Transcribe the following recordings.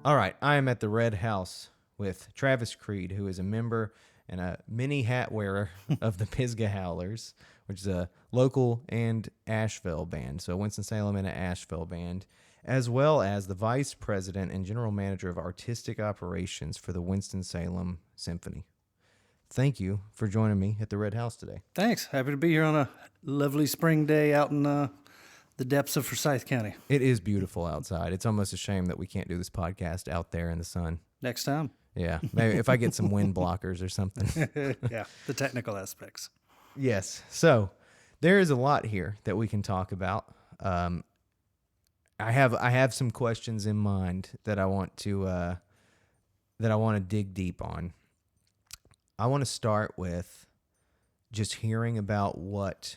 All right, I am at the Red House with Travis Creed, who is a member and a mini hat wearer of the Pisgah Howlers, which is a local and Asheville band, so Winston-Salem and an Asheville band, as well as the vice president and general manager of artistic operations for the Winston-Salem Symphony. Thank you for joining me at the Red House today. Thanks. Happy to be here on a lovely spring day out in the depths of Forsyth County. It is beautiful outside. It's almost a shame that we can't do this podcast out there in the sun. Next time. Yeah, maybe if I get some wind blockers or something. Yeah, the technical aspects. Yes. So there is a lot here that we can talk about. I have some questions in mind that I want to dig deep on. I want to start with just hearing about what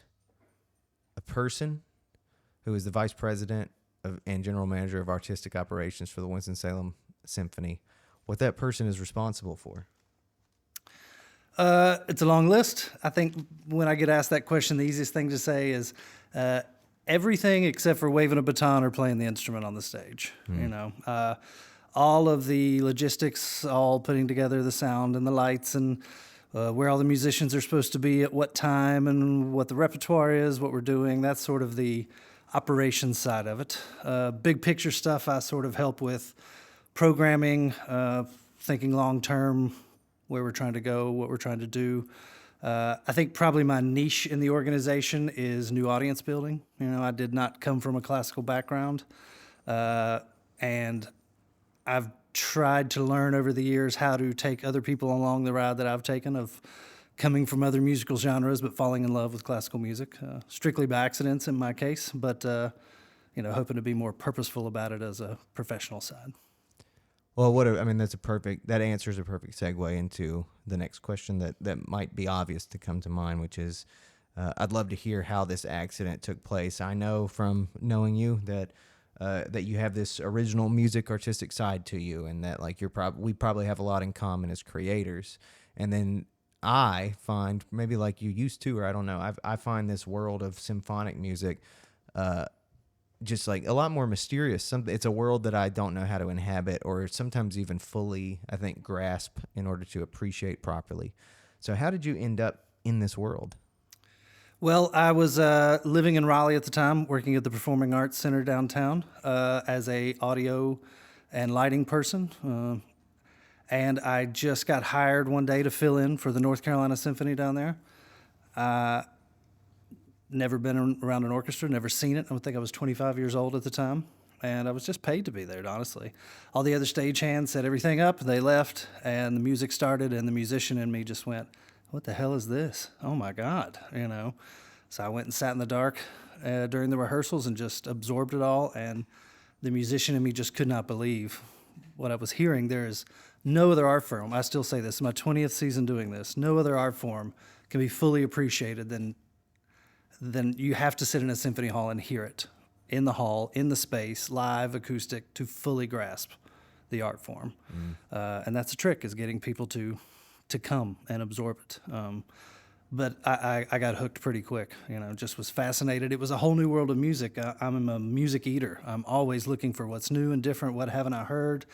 a person who is the vice president and general manager of artistic operations for the Winston-Salem Symphony, what that person is responsible for. It's a long list. I think when I get asked that question, the easiest thing to say is everything except for waving a baton or playing the instrument on the stage. You know, all of the logistics, all putting together the sound and the lights and where all the musicians are supposed to be at what time and what the repertoire is, what we're doing. That's sort of the operations side of it. Big picture stuff I sort of help with programming, thinking long term, where we're trying to go, what we're trying to do. I think probably my niche in the organization is new audience building. You know, I did not come from a classical background, and I've tried to learn over the years how to take other people along the ride that I've taken of coming from other musical genres but falling in love with classical music, strictly by accidents in my case, but hoping to be more purposeful about it as a professional side. Well, that answer is a perfect segue into the next question that might be obvious to come to mind, which is, I'd love to hear how this accident took place. I know from knowing you that you have this original music artistic side to you, and that like we probably have a lot in common as creators. And then I find, maybe like you used to, or I don't know, I find this world of symphonic music just like a lot more mysterious. It's a world that I don't know how to inhabit or sometimes even fully, I think, grasp in order to appreciate properly. So how did you end up in this world? Well, I was living in Raleigh at the time, working at the Performing Arts Center downtown as a audio and lighting person. And I just got hired one day to fill in for the North Carolina Symphony down there. Never been around an orchestra, never seen it. I think I was 25 years old at the time, and I was just paid to be there, honestly. All the other stagehands set everything up, they left, and the music started, and the musician in me just went, what the hell is this? Oh my God, you know. So I went and sat in the dark during the rehearsals and just absorbed it all, and the musician in me just could not believe what I was hearing. There is no other art form, I still say this, my 20th season doing this, no other art form can be fully appreciated than you have to sit in a symphony hall and hear it in the hall, in the space, live, acoustic, to fully grasp the art form. And that's the trick, is getting people to come and absorb it. But I got hooked pretty quick, just was fascinated. It was a whole new world of music. I'm a music eater. I'm always looking for what's new and different, what haven't I heard.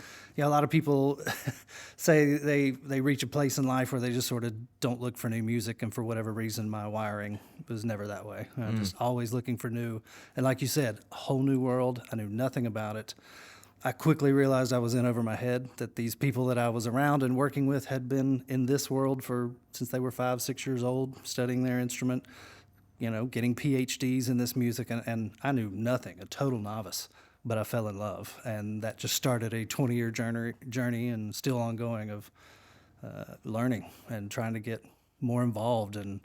A lot of people say they reach a place in life where they just sort of don't look for new music, and for whatever reason, my wiring was never that way. I'm just always looking for new. And like you said, a whole new world. I knew nothing about it. I quickly realized I was in over my head, that these people that I was around and working with had been in this world since they were 5, 6 years old, studying their instrument, getting PhDs in this music, and I knew nothing, a total novice, but I fell in love, and that just started a 20-year journey and still ongoing of learning and trying to get more involved, and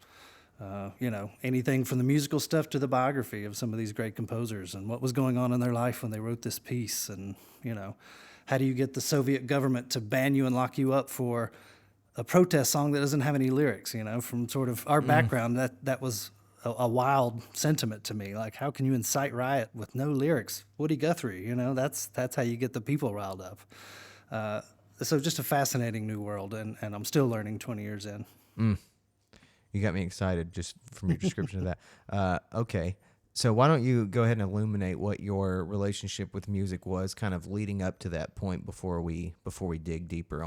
anything from the musical stuff to the biography of some of these great composers and what was going on in their life when they wrote this piece. And, how do you get the Soviet government to ban you and lock you up for a protest song that doesn't have any lyrics, from sort of our background, that was a wild sentiment to me. Like, how can you incite riot with no lyrics? Woody Guthrie, that's how you get the people riled up. So just a fascinating new world, and I'm still learning 20 years in. You got me excited just from your description of that. Okay. So why don't you go ahead and illuminate what your relationship with music was, kind of leading up to that point before we dig deeper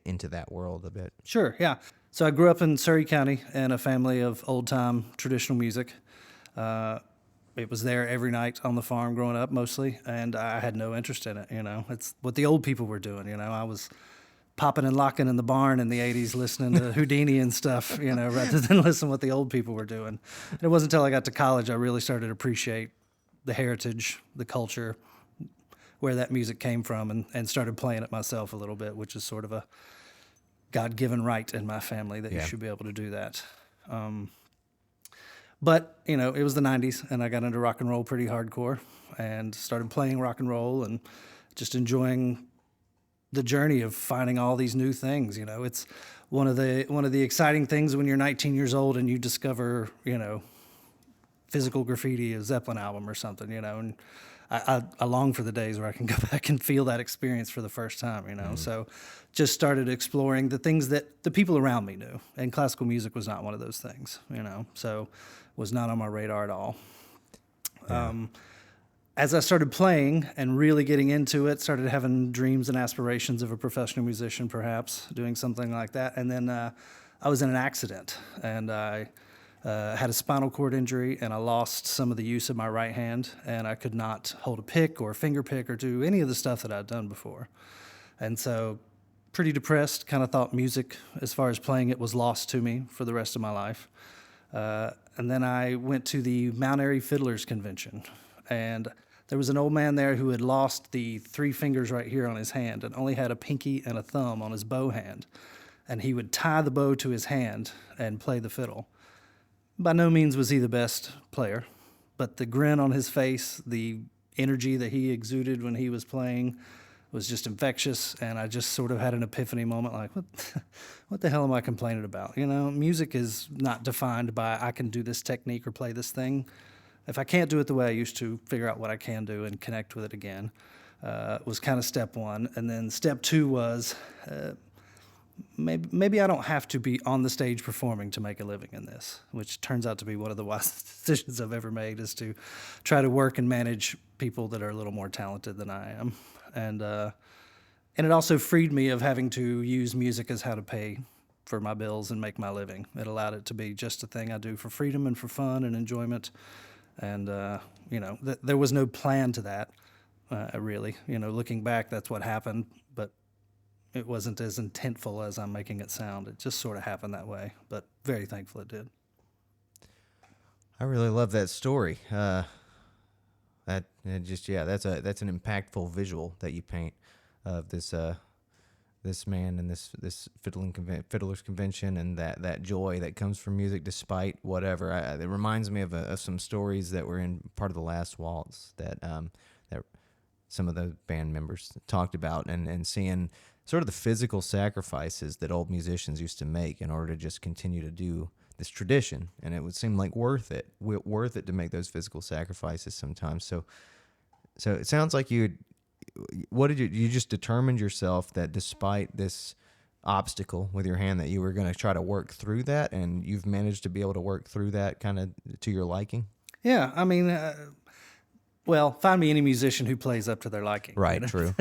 into that world a bit. Sure, yeah. So I grew up in Surrey County in a family of old time traditional music. Uh, it was there every night on the farm growing up mostly, and I had no interest in it. It's what the old people were doing. I was popping and locking in the barn in the 80s listening to Houdini and stuff, rather than listen to what the old people were doing. And it wasn't until I got to college I really started to appreciate the heritage, the culture, where that music came from, and started playing it myself a little bit, which is sort of a God-given right in my family that you Yeah. should be able to do that. But, it was the 90s, and I got into rock and roll pretty hardcore and started playing rock and roll and just enjoying the journey of finding all these new things. It's one of the exciting things when you're 19 years old and you discover, physical graffiti, a Zeppelin album or something, and I long for the days where I can go back and feel that experience for the first time. So just started exploring the things that the people around me knew, and classical music was not one of those things, so was not on my radar at all. As I started playing and really getting into it, started having dreams and aspirations of a professional musician, perhaps doing something like that. And then I was in an accident, and I had a spinal cord injury, and I lost some of the use of my right hand, and I could not hold a pick or finger pick or do any of the stuff that I'd done before. And so pretty depressed, kind of thought music, as far as playing it, was lost to me for the rest of my life. And then I went to the Mount Airy Fiddlers Convention, and there was an old man there who had lost the 3 fingers right here on his hand and only had a pinky and a thumb on his bow hand. And he would tie the bow to his hand and play the fiddle. By no means was he the best player, but the grin on his face, the energy that he exuded when he was playing was just infectious, and I just sort of had an epiphany moment like, what the hell am I complaining about? Music is not defined by I can do this technique or play this thing. If I can't do it the way I used to, figure out what I can do and connect with it again was kind of step one. And then step 2 was maybe I don't have to be on the stage performing to make a living in this, which turns out to be one of the wisest decisions I've ever made, is to try to work and manage people that are a little more talented than I am. And it also freed me of having to use music as how to pay for my bills and make my living. It allowed it to be just a thing I do for freedom and for fun and enjoyment. And, there was no plan to that, really. Looking back, that's what happened, but it wasn't as intentful as I'm making it sound. It just sort of happened that way, but very thankful it did. I really love that story. That's an impactful visual that you paint of this man and this fiddlers convention, and that joy that comes from music despite whatever. It reminds me of some stories that were in part of the last waltz that some of the band members talked about, and seeing sort of the physical sacrifices that old musicians used to make in order to just continue to do this tradition, and it would seem like worth it to make those physical sacrifices sometimes. So it sounds like you just determined yourself that despite this obstacle with your hand that you were going to try to work through that, and you've managed to be able to work through that kind of to your liking. Yeah, I mean, find me any musician who plays up to their liking. Right, true.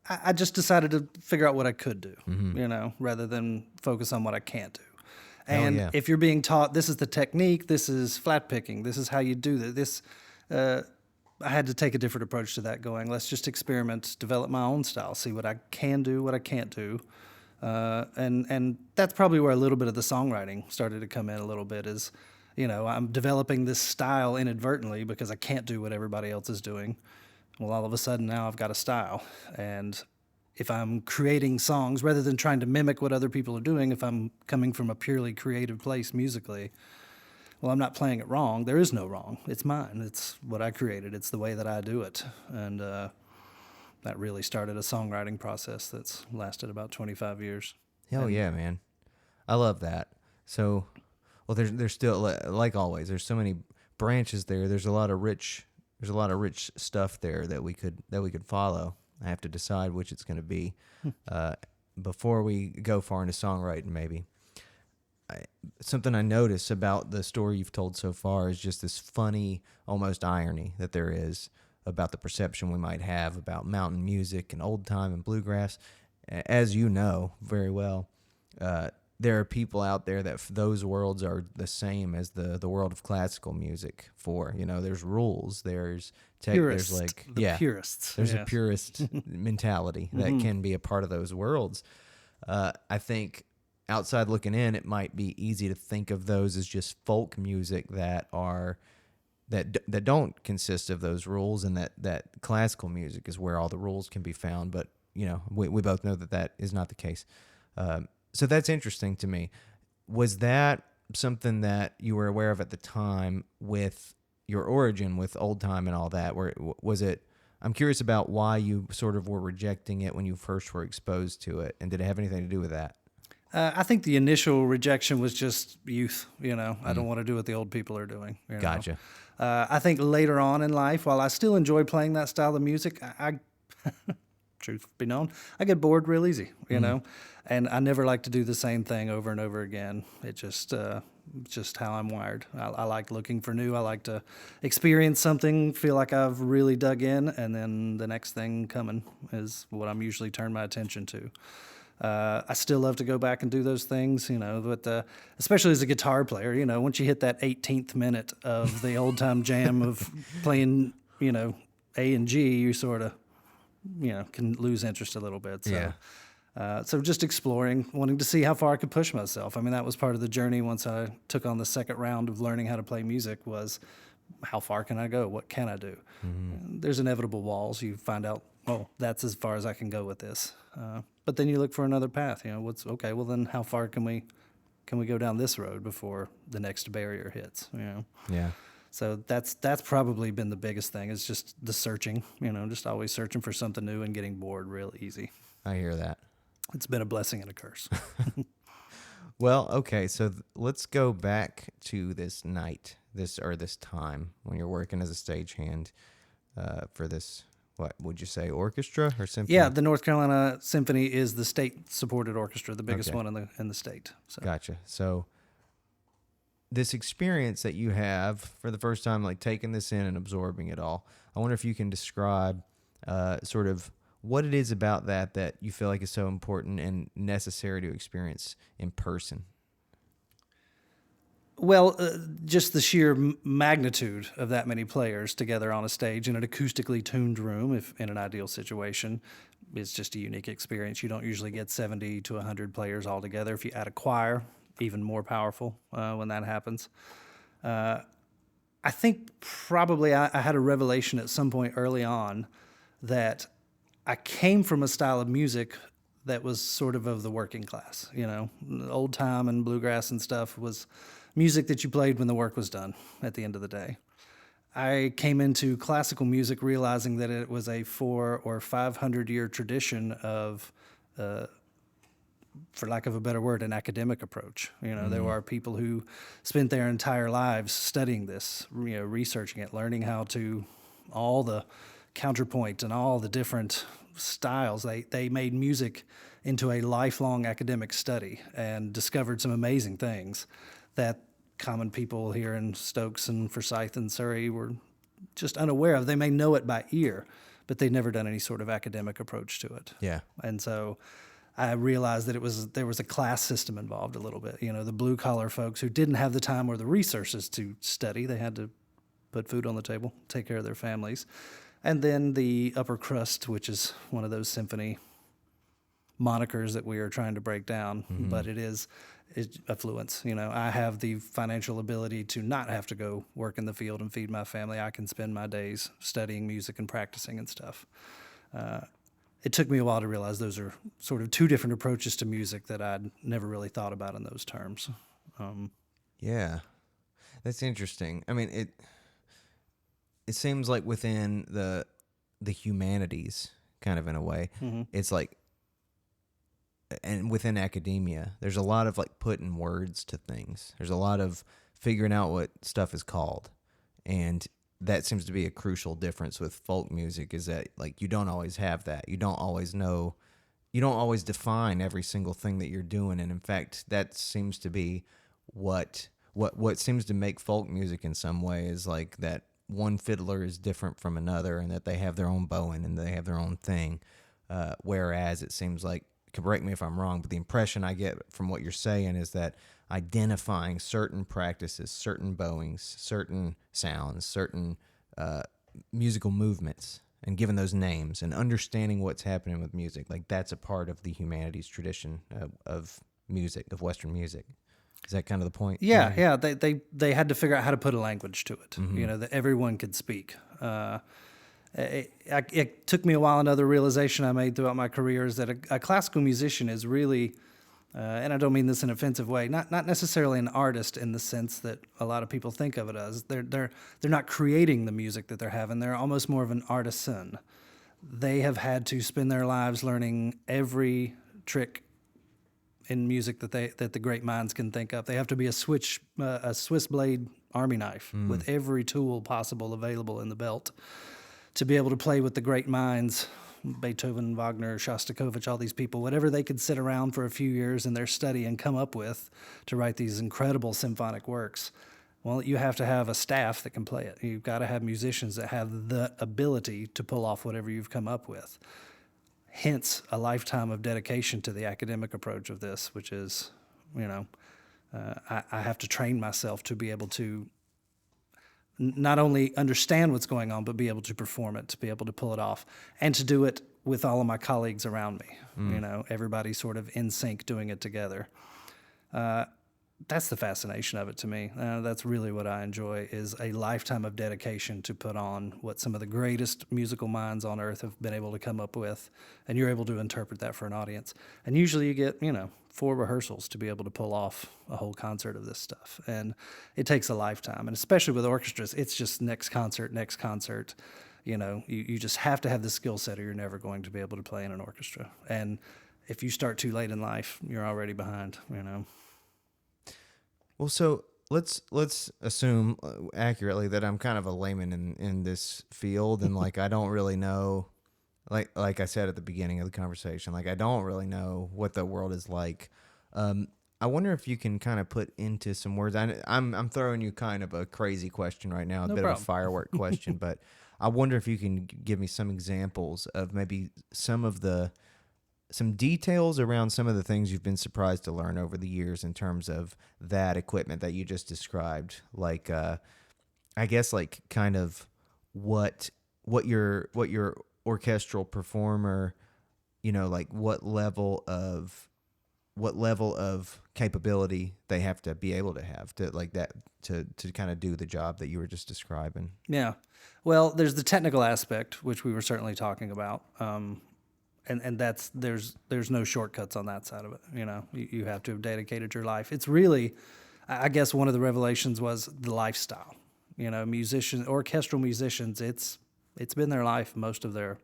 I just decided to figure out what I could do, rather than focus on what I can't do. And if you're being taught this is the technique, this is flat picking, this is how you do this, I had to take a different approach to that, going, let's just experiment, develop my own style, see what I can do, what I can't do. And that's probably where a little bit of the songwriting started to come in a little bit, is, I'm developing this style inadvertently because I can't do what everybody else is doing. Well, all of a sudden now I've got a style. And if I'm creating songs, rather than trying to mimic what other people are doing, if I'm coming from a purely creative place musically, well, I'm not playing it wrong. There is no wrong. It's mine. It's what I created. It's the way that I do it. And that really started a songwriting process that's lasted about 25 years. Hell yeah, man. I love that. So, well, there's still, like always, there's so many branches there. There's a lot of rich stuff there that we could follow. I have to decide which it's going to be before we go far into songwriting, maybe. something I notice about the story you've told so far is just this funny, almost irony that there is about the perception we might have about mountain music and old time and bluegrass. As you know very well, there are people out there that those worlds are the same as the world of classical music. For there's rules, there's there's like purists. there's a Yes. purist mentality that can be a part of those worlds. I think outside looking in, it might be easy to think of those as just folk music that don't consist of those rules, and that classical music is where all the rules can be found. But we both know that is not the case. So that's interesting to me. Was that something that you were aware of at the time with your origin with old time and all that? Was it? I'm curious about why you sort of were rejecting it when you first were exposed to it, and did it have anything to do with that? I think the initial rejection was just youth. I don't want to do what the old people are doing. Gotcha. I think later on in life, while I still enjoy playing that style of music, I truth be known, I get bored real easy, and I never like to do the same thing over and over again. It just how I'm wired. I like looking for new. I like to experience something, feel like I've really dug in, and then the next thing coming is what I'm usually turn my attention to. I still love to go back and do those things, but especially as a guitar player, once you hit that 18th minute of the old time jam of playing, A and G, you sort of, can lose interest a little bit. So, so just exploring, wanting to see how far I could push myself. I mean, that was part of the journey once I took on the second round of learning how to play music was how far can I go? What can I do? There's inevitable walls. You find out, that's as far as I can go with this. But then you look for another path. What's okay? Well, then how far can we go down this road before the next barrier hits? Yeah. So that's probably been the biggest thing is just the searching. Just always searching for something new and getting bored real easy. I hear that. It's been a blessing and a curse. Well, okay, so let's go back to this night, this time when you're working as a stagehand for this. What would you say, orchestra or symphony? Yeah, the North Carolina Symphony is the state-supported orchestra, the biggest one in the state. So. Gotcha. So this experience that you have for the first time, like taking this in and absorbing it all, I wonder if you can describe sort of what it is about that you feel like is so important and necessary to experience in person. Well, just the sheer magnitude of that many players together on a stage in an acoustically tuned room, if in an ideal situation, is just a unique experience. You don't usually get 70 to 100 players all together. If you add a choir, even more powerful when that happens. I think probably I had a revelation at some point early on that I came from a style of music that was sort of the working class. Old time and bluegrass and stuff was music that you played when the work was done at the end of the day. I came into classical music realizing that it was a 400 or 500 year tradition of, for lack of a better word, an academic approach. There are people who spent their entire lives studying this, researching it, learning how to, all the counterpoint and all the different styles. They made music into a lifelong academic study and discovered some amazing things that common people here in Stokes and Forsyth and Surrey were just unaware of. They may know it by ear, but they'd never done any sort of academic approach to it. Yeah. And so I realized that there was a class system involved a little bit. The blue collar folks who didn't have the time or the resources to study, they had to put food on the table, take care of their families. And then the upper crust, which is one of those symphony monikers that we are trying to break down, but it's affluence. I have the financial ability to not have to go work in the field and feed my family. I can spend my days studying music and practicing and stuff. It took me a while to realize those are sort of two different approaches to music that I'd never really thought about in those terms. Yeah, that's interesting. I mean, it seems like within the humanities, kind of in a way, it's like, and within academia, there's a lot of like putting words to things. There's a lot of figuring out what stuff is called, and that seems to be a crucial difference with folk music. Is that like you don't always have that. You don't always know. You don't always define every single thing that you're doing, and in fact, that seems to be what seems to make folk music in some way is like that one fiddler is different from another, and that they have their own bowing and they have their own thing. Whereas it seems like, correct me if I'm wrong, but the impression I get from what you're saying is that identifying certain practices, certain bowings, certain sounds, certain musical movements, and giving those names and understanding what's happening with music, like that's a part of the humanities tradition of music, of Western music. Is that kind of the point? Yeah, yeah. They had to figure out how to put a language to it, that everyone could speak. It took me a while. Another realization I made throughout my career is that a classical musician is really, and I don't mean this in an offensive way, not necessarily an artist in the sense that a lot of people think of it as. They're not creating the music that they're having. They're almost more of an artisan. They have had to spend their lives learning every trick in music that the great minds can think of. They have to be a Swiss blade army knife with every tool possible available in the belt to be able to play with the great minds, Beethoven, Wagner, Shostakovich, all these people, whatever they could sit around for a few years in their study and come up with to write these incredible symphonic works. Well, you have to have a staff that can play it. You've got to have musicians that have the ability to pull off whatever you've come up with. Hence, a lifetime of dedication to the academic approach of this, which is, I have to train myself to be able to not only understand what's going on, but be able to perform it, to be able to pull it off, and to do it with all of my colleagues around me. Everybody sort of in sync doing it together. That's the fascination of it to me. That's really what I enjoy, is a lifetime of dedication to put on what some of the greatest musical minds on earth have been able to come up with, and you're able to interpret that for an audience. And usually you get, 4 rehearsals to be able to pull off a whole concert of this stuff. And it takes a lifetime. And especially with orchestras, it's just next concert, next concert. You just have to have the skill set, or you're never going to be able to play in an orchestra. And if you start too late in life, you're already behind. Well, so let's assume accurately that I'm kind of a layman in this field, and like I don't really know, like I said at the beginning of the conversation, like I don't really know what the world is like. I wonder if you can kind of put into some words. I'm throwing you kind of a crazy question right now, a No bit problem. of a firework question, but I wonder if you can give me some examples of maybe some details around some of the things you've been surprised to learn over the years in terms of that equipment that you just described. Like, I guess like kind of what your orchestral performer, like what level of capability they have to be able to have to like that to kind of do the job that you were just describing. Yeah. Well, there's the technical aspect, which we were certainly talking about. And that's there's no shortcuts on that side of it. You have to have dedicated your life. It's really, I guess, one of the revelations was the lifestyle. Orchestral musicians, it's been their life most of their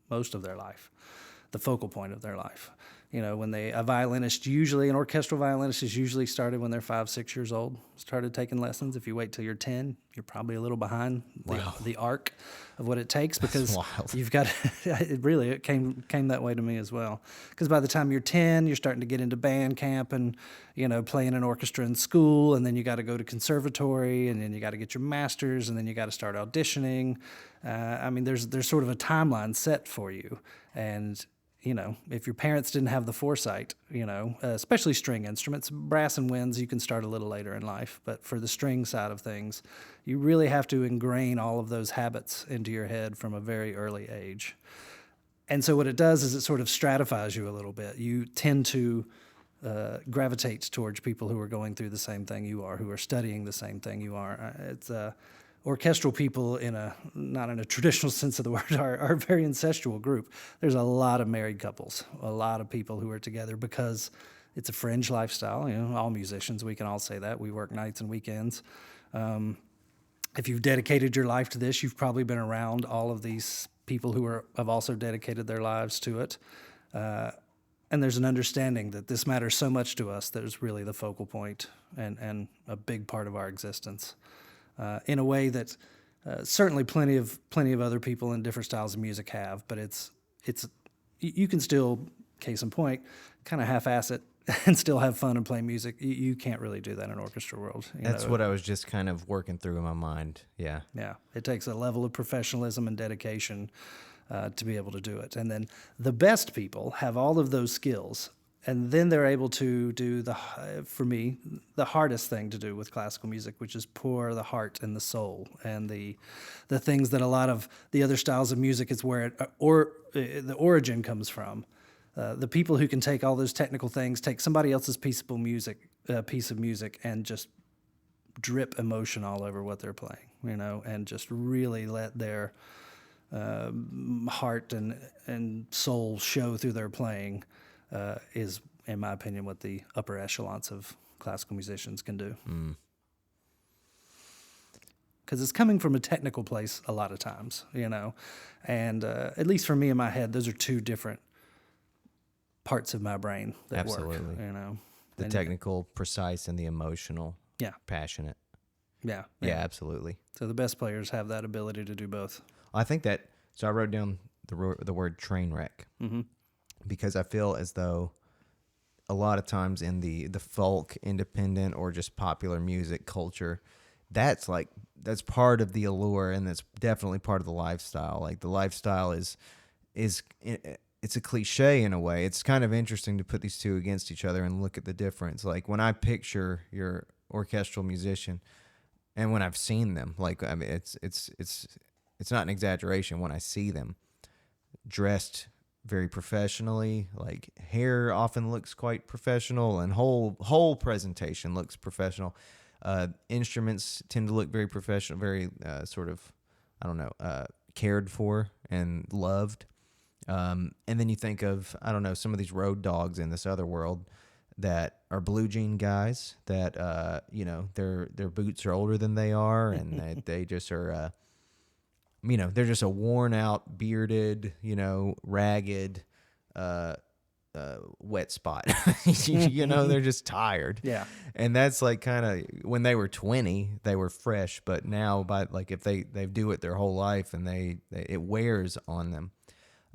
life, the focal point of their life. When an orchestral violinist is usually started when they're 5, 6 years old, started taking lessons. If you wait till you're 10, you're probably a little behind the arc of what it takes, because you've got, it came that way to me as well. Because by the time you're 10, you're starting to get into band camp and, playing an orchestra in school, and then you got to go to conservatory, and then you got to get your master's, and then you got to start auditioning. There's sort of a timeline set for you. And if your parents didn't have the foresight, especially string instruments, brass and winds, you can start a little later in life. But for the string side of things, you really have to ingrain all of those habits into your head from a very early age. And so what it does is it sort of stratifies you a little bit. You tend to gravitate towards people who are going through the same thing you are, who are studying the same thing you are. Orchestral people, not in a traditional sense of the word, are a very incestual group. There's a lot of married couples, a lot of people who are together because it's a fringe lifestyle. All musicians, we can all say that. We work nights and weekends. If you've dedicated your life to this, you've probably been around all of these people who have also dedicated their lives to it. And there's an understanding that this matters so much to us that it's really the focal point and a big part of our existence. In a way that certainly plenty of other people in different styles of music have, but it's you can still, case in point, kind of half-ass it and still have fun and play music. You can't really do that in an orchestra world. That's what I was just kind of working through in my mind. Yeah. Yeah, it takes a level of professionalism and dedication to be able to do it. And then the best people have all of those skills, and then they're able to do for me, the hardest thing to do with classical music, which is pour the heart and the soul and the things that a lot of the other styles of music is where the origin comes from. The people who can take all those technical things, take somebody else's piece of music, and just drip emotion all over what they're playing, and just really let their heart and soul show through their playing is, in my opinion, what the upper echelons of classical musicians can do. Because it's coming from a technical place a lot of times, and at least for me in my head, those are two different parts of my brain that Absolutely. work, The technical, precise, and the emotional, passionate. Yeah. Yeah, absolutely. So the best players have that ability to do both. I think that, so I wrote down the word train wreck because I feel as though a lot of times in the folk, independent, or just popular music culture, that's part of the allure, and that's definitely part of the lifestyle. Like the lifestyle is it's a cliche in a way. It's kind of interesting to put these two against each other and look at the difference. Like when I picture your orchestral musician, and when I've seen them, like I mean, it's not an exaggeration when I see them dressed very professionally. Like hair often looks quite professional, and whole presentation looks professional. Instruments tend to look very professional, very sort of, I don't know, cared for and loved. And then you think of, I don't know, some of these road dogs in this other world that are blue jean guys that, their boots are older than they are, and they just are, they're just a worn out, bearded, ragged, wet spot. They're just tired. Yeah. And that's like kind of when they were 20, they were fresh, but now if they do it their whole life, and it wears on them.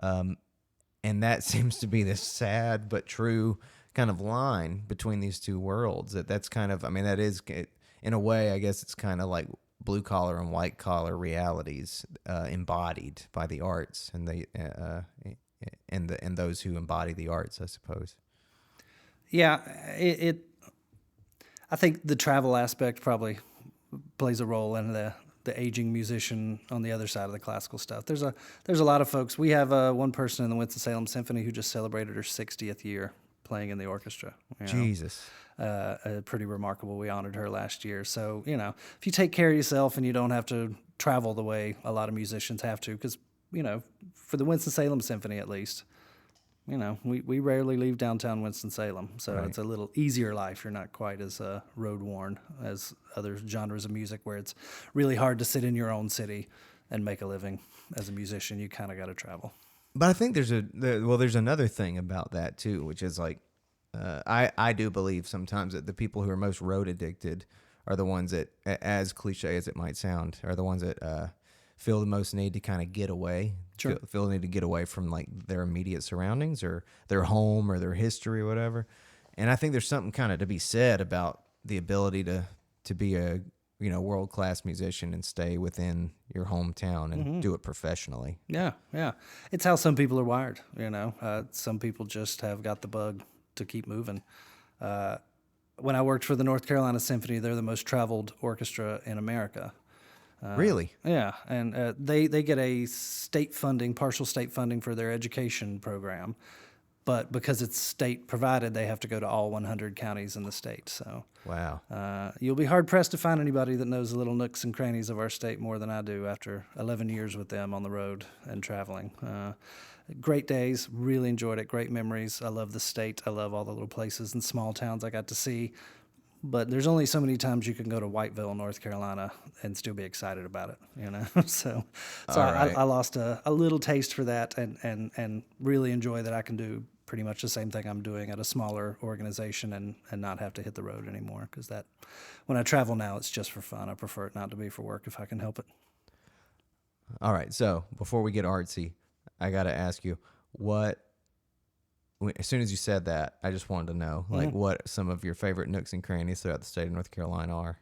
And that seems to be this sad but true kind of line between these two worlds. That's kind of, that is, in a way, I guess it's kind of like blue collar and white collar realities embodied by the arts and those who embody the arts, I suppose. Yeah, I think the travel aspect probably plays a role in the aging musician on the other side of the classical stuff. There's a lot of folks. We have one person in the Winston-Salem Symphony who just celebrated her 60th year playing in the orchestra. Jesus. Pretty remarkable. We honored her last year. So, if you take care of yourself and you don't have to travel the way a lot of musicians have to, because, for the Winston-Salem Symphony at least, we rarely leave downtown Winston-Salem. So It's a little easier life. You're not quite as road-worn as other genres of music where it's really hard to sit in your own city and make a living. As a musician, you kind of got to travel. But I think there's another thing about that too, which is like, I do believe sometimes that the people who are most road addicted are the ones that, as cliche as it might sound, are the ones that feel the most need to kind of get away. Sure. Feel the need to get away from like their immediate surroundings or their home or their history or whatever. And I think there's something kind of to be said about the ability to be a world-class musician and stay within your hometown and do it professionally. Yeah. It's how some people are wired, Some people just have got the bug to keep moving. When I worked for the North Carolina Symphony, they're the most traveled orchestra in America. Really? Yeah, and they get a partial state funding for their education program, but because it's state provided, they have to go to all 100 counties in the state. So Wow. You'll be hard pressed to find anybody that knows the little nooks and crannies of our state more than I do after 11 years with them on the road and traveling. Great days, really enjoyed it, great memories. I love the state. I love all the little places and small towns I got to see. But there's only so many times you can go to Whiteville, North Carolina, and still be excited about it, So Right. I lost a little taste for that, and really enjoy that I can do pretty much the same thing I'm doing at a smaller organization and not have to hit the road anymore. Because when I travel now, it's just for fun. I prefer it not to be for work if I can help it. All right. So before we get artsy, I got to ask you, what as soon as you said that, I just wanted to know like what some of your favorite nooks and crannies throughout the state of North Carolina are.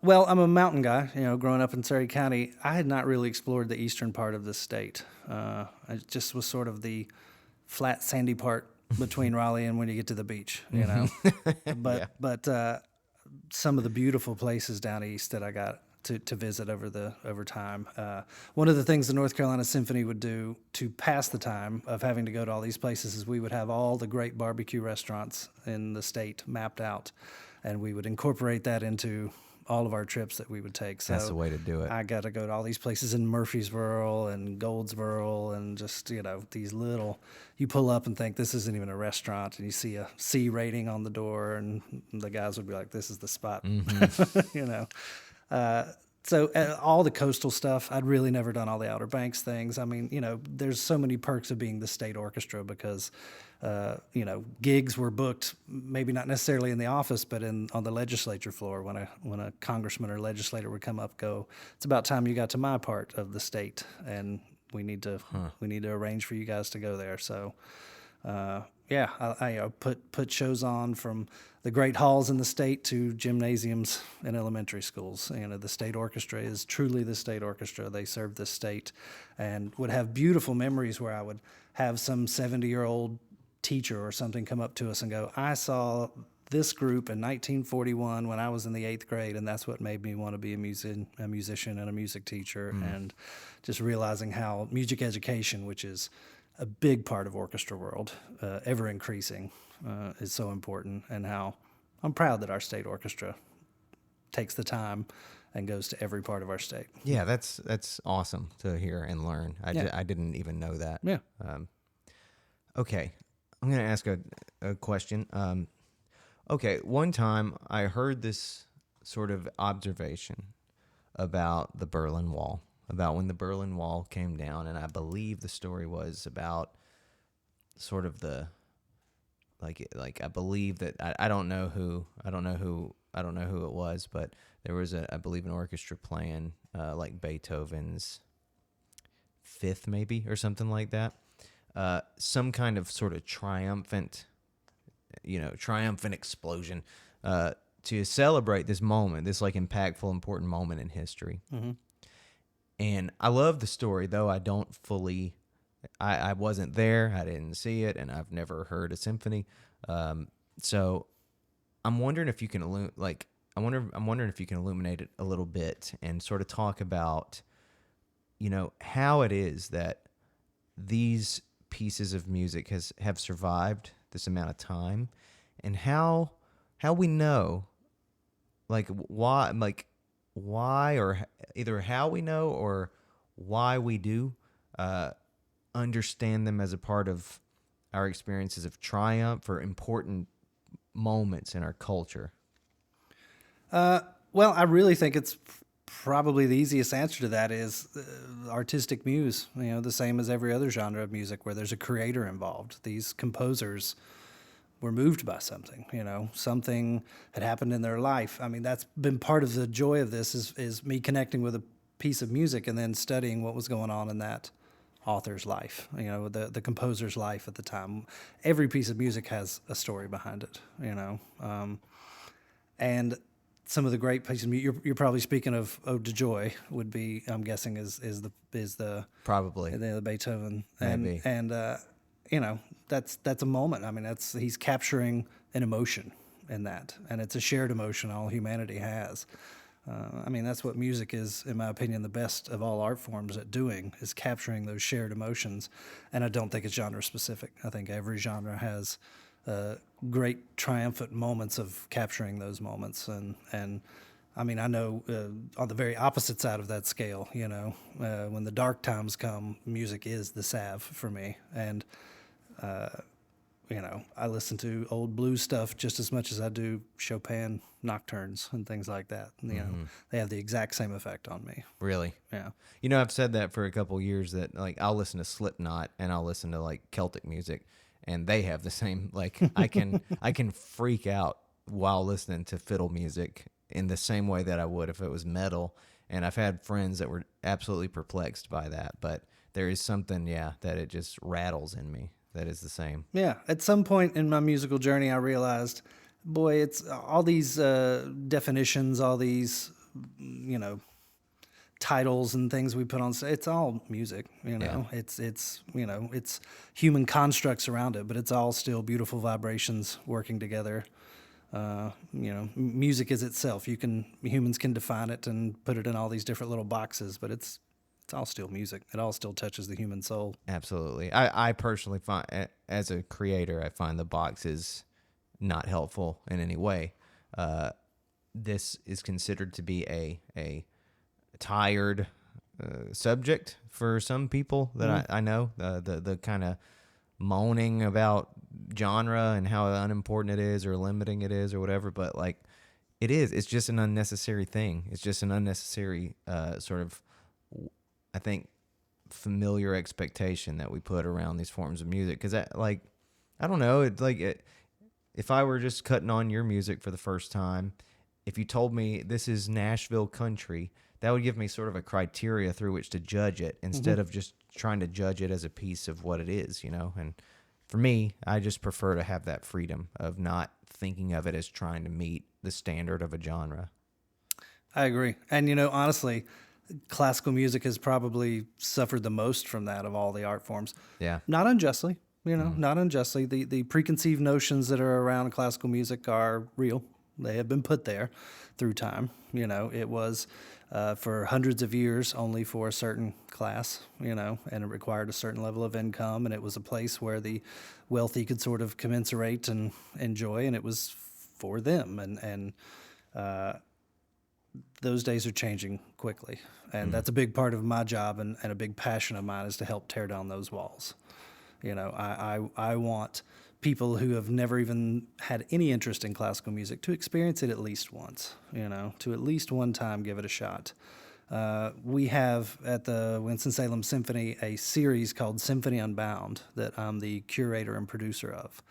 Well, I'm a mountain guy. Growing up in Surrey County, I had not really explored the eastern part of the state. I just was sort of the flat, sandy part between Raleigh and when you get to the beach. But Yeah. some of the beautiful places down east that I got to visit over time. One of the things the North Carolina Symphony would do to pass the time of having to go to all these places is we would have all the great barbecue restaurants in the state mapped out, and we would incorporate that into all of our trips that we would take. So That's the way to do it. I got to go to all these places in Murfreesboro and Goldsboro and just, these little, you pull up and think this isn't even a restaurant, and you see a C rating on the door, and the guys would be like, this is the spot. All the coastal stuff, I'd really never done all the Outer Banks things. I mean, there's so many perks of being the state orchestra because, gigs were booked, maybe not necessarily in the office, but on the legislature floor when a congressman or legislator would come up, go, it's about time you got to my part of the state, and we need to arrange for you guys to go there. So, I put shows on from the great halls in the state to gymnasiums in elementary schools. The state orchestra is truly the state orchestra. They serve the state, and would have beautiful memories where I would have some 70-year-old teacher or something come up to us and go, I saw this group in 1941 when I was in the 8th grade, and that's what made me want to be a musician and a music teacher. And just realizing how music education, which is a big part of orchestra world, ever increasing, is so important, and how I'm proud that our state orchestra takes the time and goes to every part of our state. Yeah, that's awesome to hear and learn. I didn't even know that. Yeah. Okay, I'm going to ask a question. Okay, one time I heard this sort of observation about the Berlin Wall, about when the Berlin Wall came down, and I believe the story was about sort of I believe that I don't know who it was, but there was I believe an orchestra playing like Beethoven's Fifth maybe or something like that. Some kind of sort of triumphant explosion to celebrate this moment, this like impactful, important moment in history. Mm-hmm. And I love the story, though I don't fully. I wasn't there. I didn't see it, and I've never heard a symphony. So I'm wondering if you can I'm wondering if you can illuminate it a little bit and sort of talk about, how it is that these pieces of music have survived this amount of time, and how we know, why or either how we know or why we do understand them as a part of our experiences of triumph or important moments in our culture. Well, I really think it's probably the easiest answer to that is artistic muse, the same as every other genre of music where there's a creator involved. These composers were moved by something, something had happened in their life. I mean, that's been part of the joy of this is me connecting with a piece of music and then studying what was going on in that author's life, the composer's life at the time. Every piece of music has a story behind it, and some of the great pieces of music, you're probably speaking of Ode to Joy would be, I'm guessing, is the Probably the Beethoven, Maybe. and that's a moment. I mean, he's capturing an emotion in that, and it's a shared emotion all humanity has. I mean, that's what music is, in my opinion, the best of all art forms at doing, is capturing those shared emotions. And I don't think it's genre specific. I think every genre has great triumphant moments of capturing those moments. And I mean, I know on the very opposite side of that scale, when the dark times come, music is the salve for me. And I listen to old blues stuff just as much as I do Chopin nocturnes and things like that. They have the exact same effect on me. Really? Yeah. I've said that for a couple years that I'll listen to Slipknot and I'll listen to Celtic music, and they have the same I can freak out while listening to fiddle music in the same way that I would if it was metal. And I've had friends that were absolutely perplexed by that, but there is something, that it just rattles in me. that is the same. Yeah. At some point in my musical journey, I realized, boy, it's all these definitions, all these, you know, titles and things we put on. It's all music, you Yeah. know. It's you know, it's human constructs around it, but it's all still beautiful vibrations working together. You know, music is itself. Humans can define it and put it in all these different little boxes, but it's all still music. It all still touches the human soul. Absolutely. I personally find, as a creator, I find the boxes not helpful in any way. This is considered to be a tired subject for some people that I know. The kind of moaning about genre and how unimportant it is or limiting it is or whatever, but like it's just an unnecessary thing. It's just an unnecessary sort of, I think, familiar expectation that we put around these forms of music. Because I don't know, if I were just cutting on your music for the first time, if you told me this is Nashville country, that would give me sort of a criteria through which to judge it instead of just trying to judge it as a piece of what it is, you know? And for me, I just prefer to have that freedom of not thinking of it as trying to meet the standard of a genre. I agree. And, you know, honestly, classical music has probably suffered the most from that of all the art forms. Yeah. Not unjustly, you know, not unjustly. The preconceived notions that are around classical music are real. They have been put there through time. You know, it was for hundreds of years only for a certain class, you know, and it required a certain level of income. And it was a place where the wealthy could sort of commiserate and enjoy, and it was for them. And those days are changing quickly. And that's a big part of my job and a big passion of mine is to help tear down those walls. You know, I want people who have never even had any interest in classical music to experience it at least once, you know, to at least one time give it a shot. We have at the Winston-Salem Symphony a series called Symphony Unbound that I'm the curator and producer of.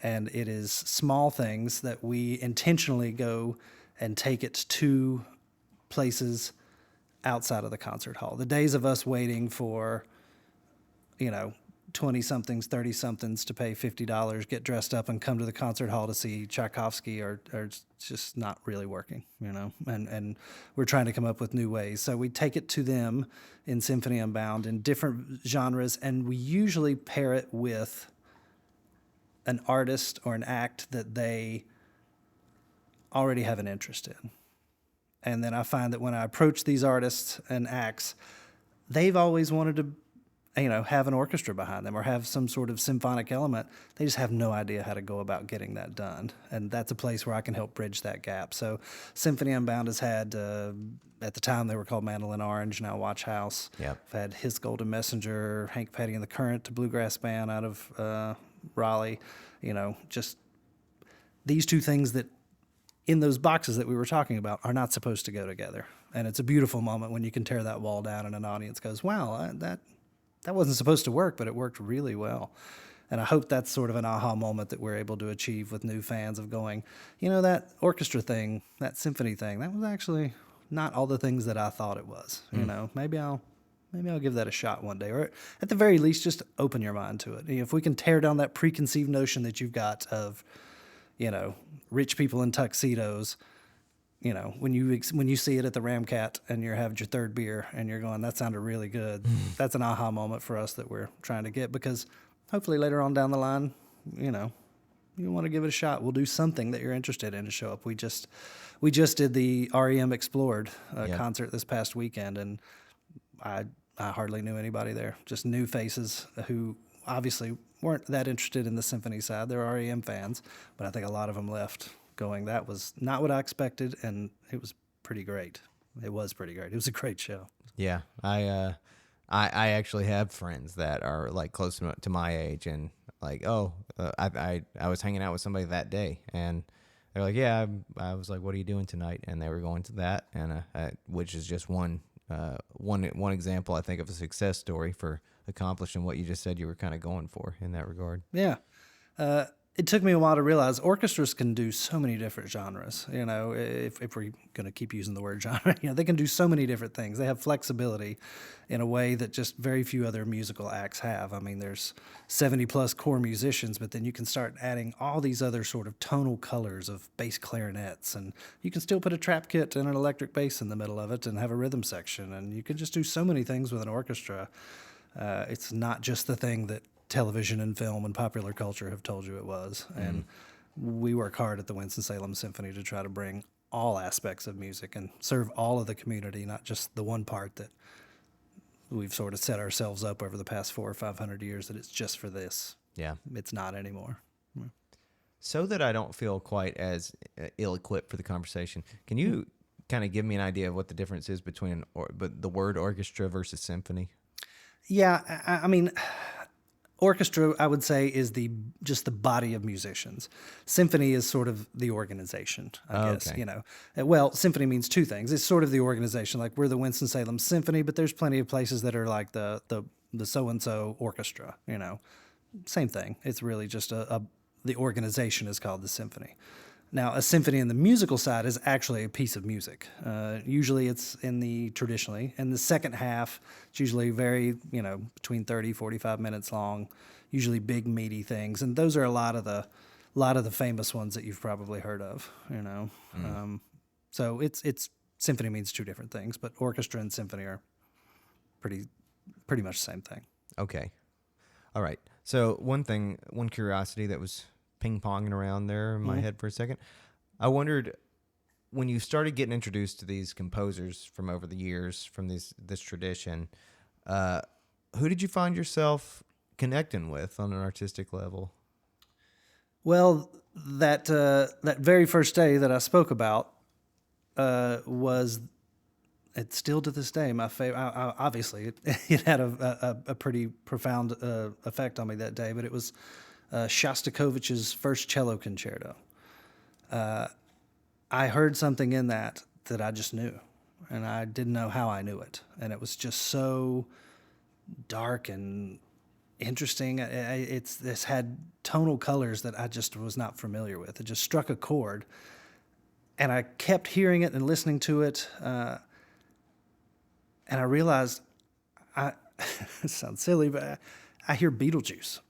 And it is small things that we intentionally go and take it to places outside of the concert hall. The days of us waiting for, you know, 20-somethings, 30-somethings to pay $50, get dressed up, and come to the concert hall to see Tchaikovsky are just not really working, you know, and we're trying to come up with new ways. So we take it to them in Symphony Unbound in different genres, and we usually pair it with an artist or an act that they already have an interest in. And then I find that when I approach these artists and acts, they've always wanted to, you know, have an orchestra behind them or have some sort of symphonic element. They just have no idea how to go about getting that done. And that's a place where I can help bridge that gap. So Symphony Unbound has had, at the time they were called Mandolin Orange, now Watch House. Yep. I've had His Golden Messenger, Hank Petty and the Current, a bluegrass band out of Raleigh. You know, just these two things that in those boxes that we were talking about are not supposed to go together. And it's a beautiful moment when you can tear that wall down and an audience goes, wow, that wasn't supposed to work, but it worked really well. And I hope that's sort of an aha moment that we're able to achieve with new fans of going, you know, that orchestra thing, that symphony thing, that was actually not all the things that I thought it was. You know, maybe I'll give that a shot one day, or at the very least, just open your mind to it. If we can tear down that preconceived notion that you've got of, you know, rich people in tuxedos, you know, when you see it at the Ramcat and you're having your third beer and you're going, that sounded really good. That's an aha moment for us that we're trying to get, because hopefully later on down the line, you know, you want to give it a shot. We'll do something that you're interested in to show up. We just did the REM Explored concert this past weekend, and I hardly knew anybody there. Just new faces who obviously weren't that interested in the symphony side. They're REM fans, but I think a lot of them left going, that was not what I expected, and it was pretty great. It was pretty great. It was a great show. Yeah, I actually have friends that are like close to my age, and like, I was hanging out with somebody that day, and they're like, yeah, I was like, what are you doing tonight? And they were going to that, and which is just one example, I think, of a success story for accomplishing what you just said you were kind of going for in that regard. Yeah. it took me a while to realize orchestras can do so many different genres. If we're going to keep using the word genre, they can do so many different things. They have flexibility in a way that just very few other musical acts have. I mean, there's 70 plus core musicians, but then you can start adding all these other sort of tonal colors of bass clarinets, and you can still put a trap kit and an electric bass in the middle of it and have a rhythm section, and you can just do so many things with an orchestra. It's not just the thing that television and film and popular culture have told you it was. And we work hard at the Winston-Salem Symphony to try to bring all aspects of music and serve all of the community, not just the one part that we've sort of set ourselves up over the past 400 or 500 years that it's just for this. Yeah. It's not anymore. So that I don't feel quite as ill-equipped for the conversation, can you kind of give me an idea of what the difference is between the word orchestra versus symphony? Yeah, I mean, orchestra, I would say, is just the body of musicians. Symphony is sort of the organization, I guess. Okay. Well, symphony means two things. It's sort of the organization. Like, we're the Winston-Salem Symphony, but there's plenty of places that are like the so-and-so orchestra, Same thing. It's really just the organization is called the symphony. Now, a symphony in the musical side is actually a piece of music. Usually it's traditionally, in the second half, it's usually very, between 30, 45 minutes long, usually big, meaty things. And those are a lot of the famous ones that you've probably heard of, So it's symphony means two different things, but orchestra and symphony are pretty much the same thing. Okay. All right. So one curiosity that was ping-ponging around there in my head for a second. I wondered, when you started getting introduced to these composers from over the years, from this tradition, who did you find yourself connecting with on an artistic level? Well, that very first day that I spoke about was, it's still to this day my favorite. Obviously, it had a pretty profound effect on me that day, but it was Shostakovich's first cello concerto. I heard something in that I just knew, and I didn't know how I knew it. And it was just so dark and interesting. This had tonal colors that I just was not familiar with. It just struck a chord, and I kept hearing it and listening to it, and I realized, it sounds silly, but I hear Beetlejuice.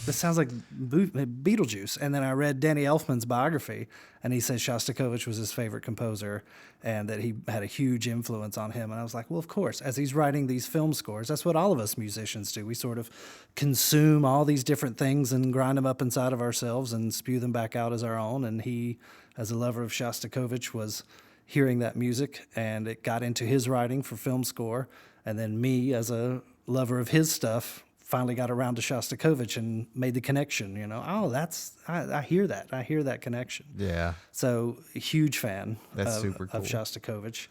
This sounds like Beetlejuice. And then I read Danny Elfman's biography, and he says Shostakovich was his favorite composer and that he had a huge influence on him. And I was like, well, of course, as he's writing these film scores, that's what all of us musicians do. We sort of consume all these different things and grind them up inside of ourselves and spew them back out as our own. And he, as a lover of Shostakovich, was hearing that music, and it got into his writing for film score. And then me, as a lover of his stuff, finally got around to Shostakovich and made the connection, I hear that. I hear that connection. Yeah. So, huge fan super cool. of Shostakovich.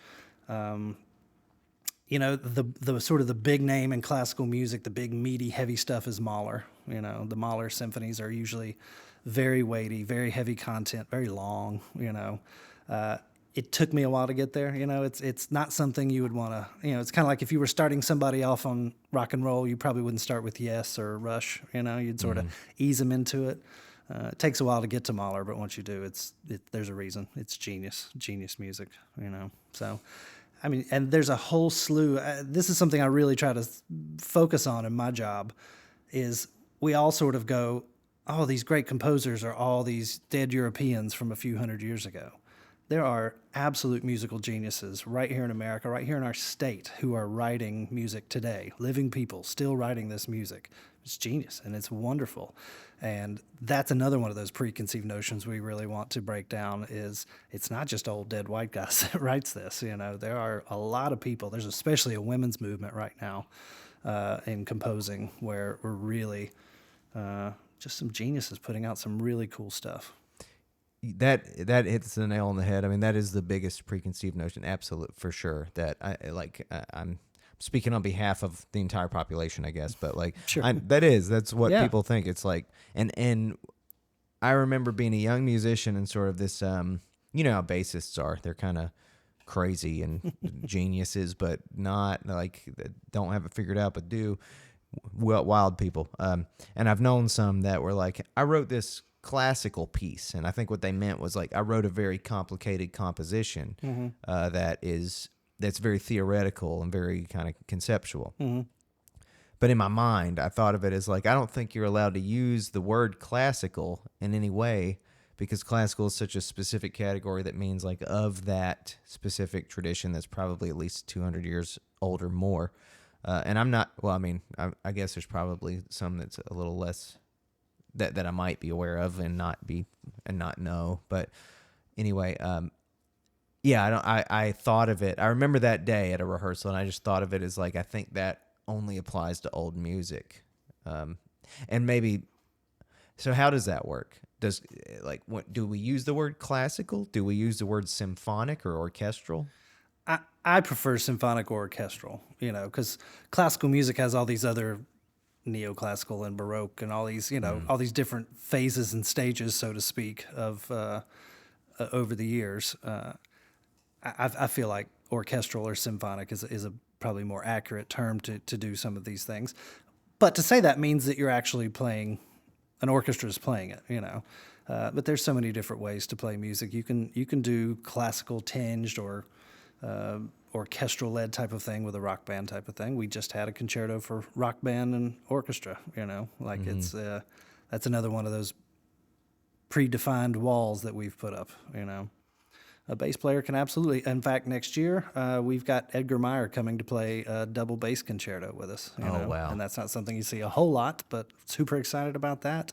The sort of the big name in classical music, the big meaty heavy stuff is Mahler. The Mahler symphonies are usually very weighty, very heavy content, very long, It took me a while to get there. It's not something you would want to, it's kind of like if you were starting somebody off on rock and roll, you probably wouldn't start with Yes or Rush, you'd sort of ease them into it. It takes a while to get to Mahler, but once you do, there's a reason. It's genius music, So, I mean, and there's a whole slew. This is something I really try to focus on in my job, is we all sort of go, oh, these great composers are all these dead Europeans from a few hundred years ago. There are absolute musical geniuses right here in America, right here in our state, who are writing music today, living people still writing this music. It's genius, and it's wonderful. And that's another one of those preconceived notions we really want to break down, is it's not just old dead white guys that writes this. There are a lot of people. There's especially a women's movement right now in composing, where we're really just some geniuses putting out some really cool stuff. That hits the nail on the head. I mean, that is the biggest preconceived notion, absolute, for sure. That I'm speaking on behalf of the entire population, I guess, but sure. That's what people think. It's like, and I remember being a young musician and sort of this, how bassists are. They're kind of crazy and geniuses, but not don't have it figured out, but do wild people. And I've known some that were like, I wrote this classical piece. And I think what they meant was like I wrote a very complicated composition that's very theoretical and very kind of conceptual. But in my mind, I thought of it as like I don't think you're allowed to use the word classical in any way because classical is such a specific category that means like of that specific tradition that's probably at least 200 years old or more. And I'm not, well, I mean, I guess there's probably some that's a little less that I might be aware of and not know. But anyway, yeah, I thought of it. I remember that day at a rehearsal and I just thought of it as like, I think that only applies to old music. And maybe, so how does that work? Do we use the word classical? Do we use the word symphonic or orchestral? I prefer symphonic or orchestral, because classical music has all these other neoclassical and Baroque and all these, all these different phases and stages, so to speak, of over the years. I feel like orchestral or symphonic is a probably more accurate term to do some of these things. But to say that means that you're actually playing, an orchestra is playing it, But there's so many different ways to play music. You can do classical tinged or orchestral-led type of thing with a rock band type of thing. We just had a concerto for rock band and orchestra, it's that's another one of those predefined walls that we've put up, A bass player can absolutely, in fact, next year, we've got Edgar Meyer coming to play a double bass concerto with us, Wow. And that's not something you see a whole lot, but super excited about that.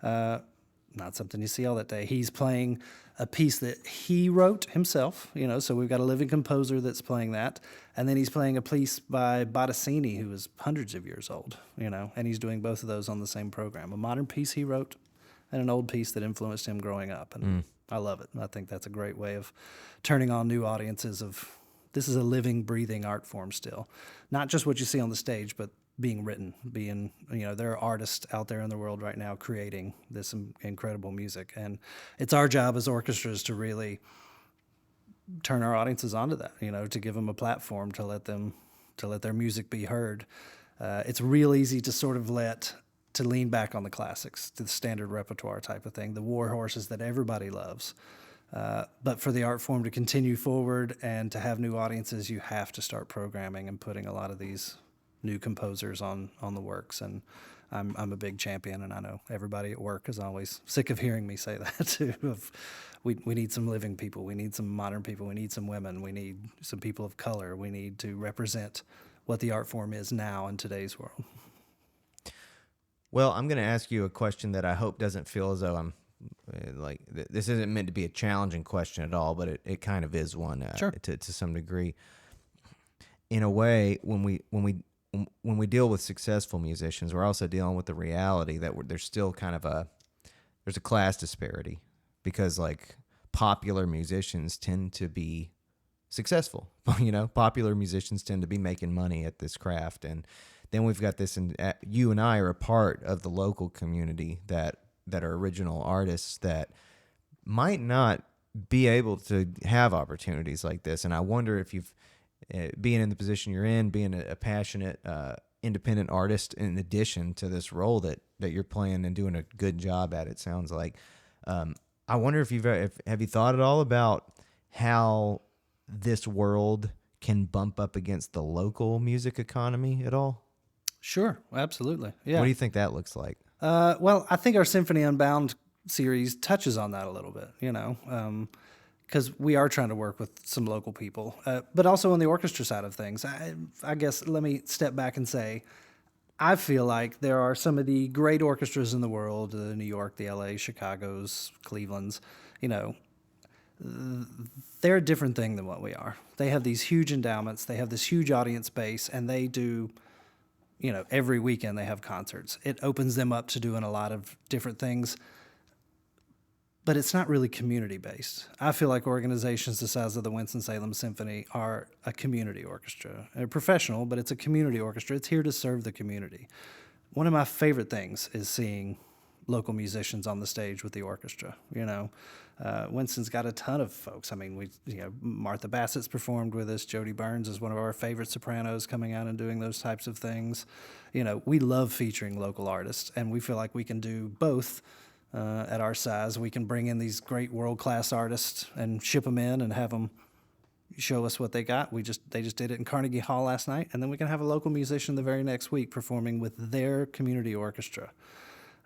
Not something you see all that day. He's playing a piece that he wrote himself, so we've got a living composer that's playing that. And then he's playing a piece by Bottesini, who is hundreds of years old, and he's doing both of those on the same program. A modern piece he wrote and an old piece that influenced him growing up. And I love it. I think that's a great way of turning on new audiences this is a living, breathing art form still. Not just what you see on the stage, but being written, there are artists out there in the world right now creating this incredible music. And it's our job as orchestras to really turn our audiences onto that, to give them a platform to let their music be heard. It's real easy to sort of to lean back on the classics, to the standard repertoire type of thing, the war horses that everybody loves. But for the art form to continue forward and to have new audiences, you have to start programming and putting a lot of these new composers on the works. And I'm a big champion, and I know everybody at work is always sick of hearing me say that too. We need some living people, we need some modern people, we need some women, we need some people of color, we need to represent what the art form is now in today's world. Well, I'm going to ask you a question that I hope doesn't feel as though I'm this isn't meant to be a challenging question at all, but it kind of is one Sure. to some degree. In a way, when we deal with successful musicians, we're also dealing with the reality that there's still kind of there's a class disparity because like popular musicians tend to be successful. Popular musicians tend to be making money at this craft, and then we've got this, and you and I are a part of the local community that are original artists that might not be able to have opportunities like this. And I wonder if you've, being in the position you're in, being a passionate, independent artist, in addition to this role that you're playing and doing a good job at, it sounds like, I wonder if have you thought at all about how this world can bump up against the local music economy at all? Sure, absolutely. Yeah. What do you think that looks like? Well, I think our Symphony Unbound series touches on that a little bit, because we are trying to work with some local people, but also on the orchestra side of things. I guess let me step back and say, I feel like there are some of the great orchestras in the world, the New York, the LA, Chicago's, Cleveland's, they're a different thing than what we are. They have these huge endowments, they have this huge audience base, and they do, every weekend they have concerts. It opens them up to doing a lot of different things, but it's not really community-based. I feel like organizations the size of the Winston-Salem Symphony are a community orchestra. They're professional, but it's a community orchestra. It's here to serve the community. One of my favorite things is seeing local musicians on the stage with the orchestra. Winston's got a ton of folks. I mean, Martha Bassett's performed with us. Jody Burns is one of our favorite sopranos coming out and doing those types of things. We love featuring local artists, and we feel like we can do both at our size. We can bring in these great world-class artists and ship them in and have them show us what they got. They just did it in Carnegie Hall last night, and then we can have a local musician the very next week performing with their community orchestra.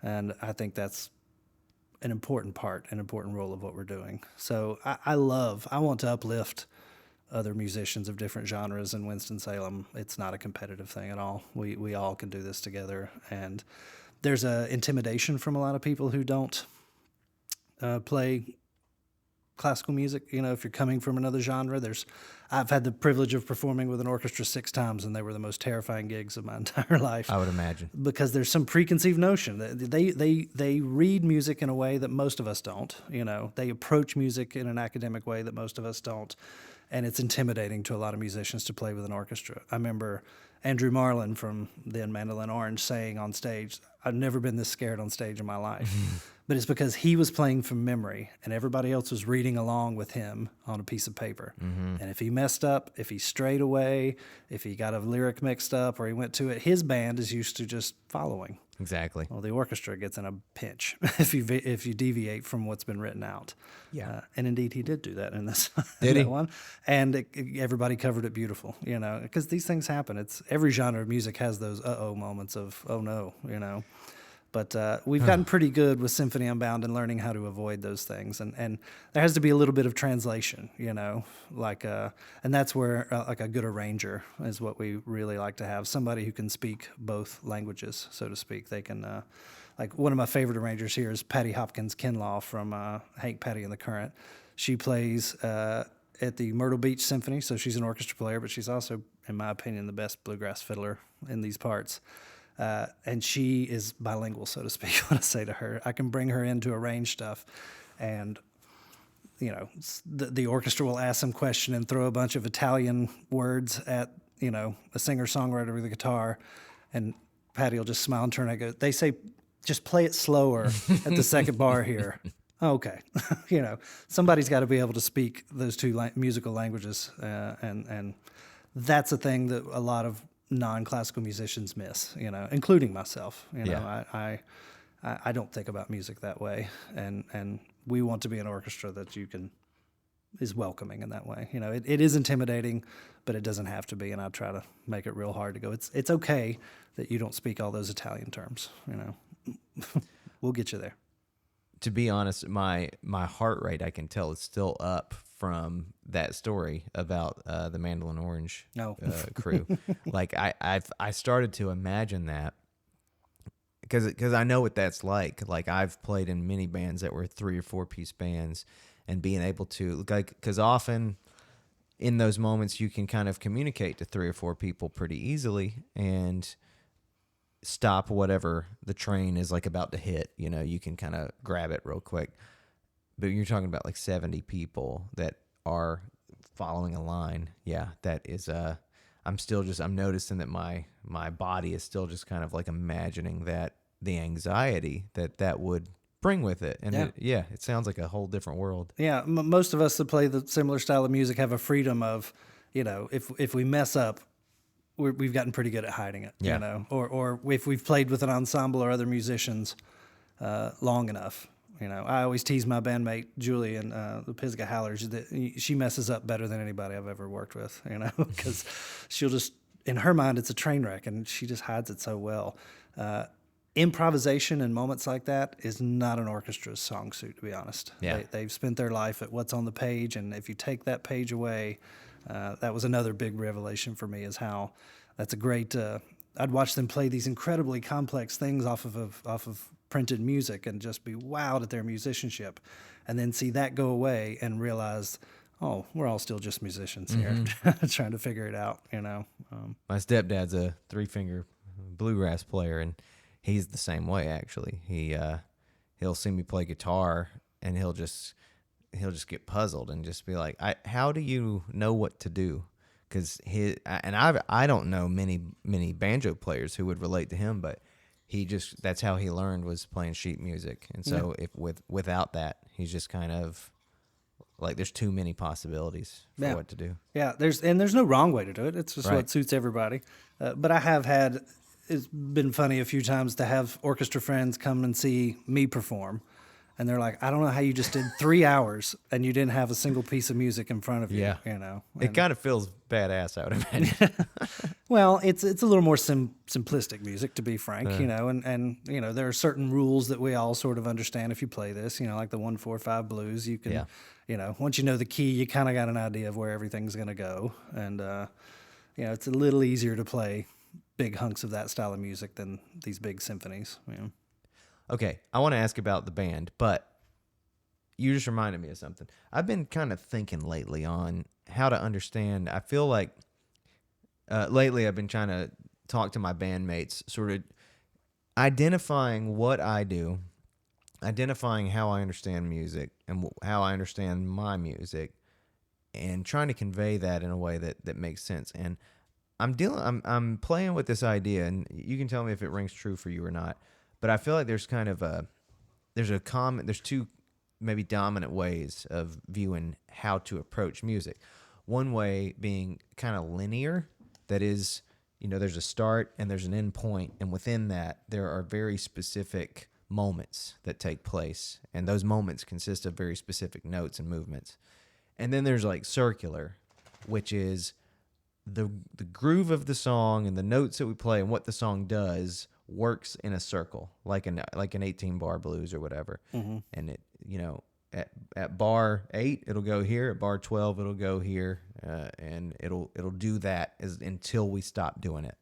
And I think that's an important role of what we're doing. So I want to uplift other musicians of different genres in Winston-Salem. It's not a competitive thing at all. We all can do this together. And there's a intimidation from a lot of people who don't play classical music. You know, if you're coming from another genre, I've had the privilege of performing with an orchestra 6 times, and they were the most terrifying gigs of my entire life. I would imagine. Because there's some preconceived notion that they read music in a way that most of us don't. You know, they approach music in an academic way that most of us don't. And it's intimidating to a lot of musicians to play with an orchestra. I remember Andrew Marlin from then Mandolin Orange saying on stage, "I've never been this scared on stage in my life." But it's because he was playing from memory and everybody else was reading along with him on a piece of paper. And if he messed up, if he strayed away, if he got a lyric mixed up or he went to it, his band is used to just following. Exactly. Well, the orchestra gets in a pinch if you deviate from what's been written out. Yeah. And indeed, he did do that in this Did he? that one. And everybody covered it beautiful, you know, because these things happen. Every genre of music has those uh-oh moments of, oh no, you know. But we've gotten pretty good with Symphony Unbound and learning how to avoid those things. And there has to be a little bit of translation, you know, and that's where like a good arranger is what we really like to have. Somebody who can speak both languages, so to speak. They can, like one of my favorite arrangers here is Patty Hopkins Kinlaw from Hank, Patty and the Current. She plays at the Myrtle Beach Symphony, so she's an orchestra player, but she's also, in my opinion, the best bluegrass fiddler in these parts. And she is bilingual, so to speak, when I say to her. I can bring her in to arrange stuff, and, you know, the orchestra will ask some question and throw a bunch of Italian words at, you know, a singer-songwriter with a guitar, and Patty will just smile and turn and go, "They say, just play it slower at the second bar here." Okay. You know, somebody's got to be able to speak those two musical languages, and that's a thing that a lot of non-classical musicians miss, you know, including myself. You know, Yeah. I don't think about music that way, and we want to be an orchestra that is welcoming in that way. You know, it is intimidating, but it doesn't have to be, and I try to make it real hard to go, it's okay that you don't speak all those Italian terms, you know. We'll get you there. To be honest, my heart rate, I can tell, is still up from that story about the Mandolin Orange crew. Like I started to imagine that because I know what that's like. Like I've played in many bands that were 3 or 4 piece bands, and being able to, like, because often in those moments you can kind of communicate to 3 or 4 people pretty easily and stop whatever the train is like about to hit. You know, you can kind of grab it real quick. But you're talking about like 70 people that are following a line. Yeah, that is I'm noticing that my body is still just kind of like imagining that the anxiety that would bring with it. And it sounds like a whole different world. Yeah, most of us that play the similar style of music have a freedom of, you know, if we mess up, we've gotten pretty good at hiding it, you know, or if we've played with an ensemble or other musicians long enough. You know, I always tease my bandmate Julie and the Pisgah Howlers that she messes up better than anybody I've ever worked with. You know, because she'll just, in her mind, it's a train wreck, and she just hides it so well. Improvisation in moments like that is not an orchestra's song suit, to be honest. Yeah. They've spent their life at what's on the page, and if you take that page away, that was another big revelation for me, is how that's a great. I'd watch them play these incredibly complex things off of printed music and just be wowed at their musicianship, and then see that go away and realize, oh, we're all still just musicians here, trying to figure it out, you know. My stepdad's a 3-finger bluegrass player, and he's the same way, actually. He'll see me play guitar, and he'll just get puzzled and just be like, how do you know what to do? Because I don't know many banjo players who would relate to him, but that's how he learned, was playing sheet music. And so without that, he's just kind of like, there's too many possibilities for what to do. Yeah, there's no wrong way to do it. It's just what suits everybody. But I have had, it's been funny a few times to have orchestra friends come and see me perform And they're like, I don't know how you just did 3 hours and you didn't have a single piece of music in front of you, Yeah. you know. It And, kind of feels badass, I would imagine. well, it's a little more simplistic music, to be frank, you know, and you know, there are certain rules that we all sort of understand if you play this, you know, like the 1-4-5 blues. You can, Yeah. you know, once you know the key, you kind of got an idea of where everything's going to go. And, you know, it's a little easier to play big hunks of that style of music than these big symphonies, you know. Okay, I want to ask about the band, but you just reminded me of something. I've been kind of thinking lately on how to understand. I feel like lately I've been trying to talk to my bandmates, sort of identifying what I do, identifying how I understand music and how I understand my music, and trying to convey that in a way that makes sense. And I'm playing with this idea, and you can tell me if it rings true for you or not. But I feel like there's kind of there's two maybe dominant ways of viewing how to approach music. One way being kind of linear, that is, you know, there's a start and there's an end point, and within that there are very specific moments that take place, and those moments consist of very specific notes and movements. And then there's like circular, which is the groove of the song and the notes that we play and what the song does works in a circle, like an 18-bar blues or whatever. Mm-hmm. And it, you know, at bar 8 it'll go here, at bar 12 it'll go here, and it'll do that until we stop doing it.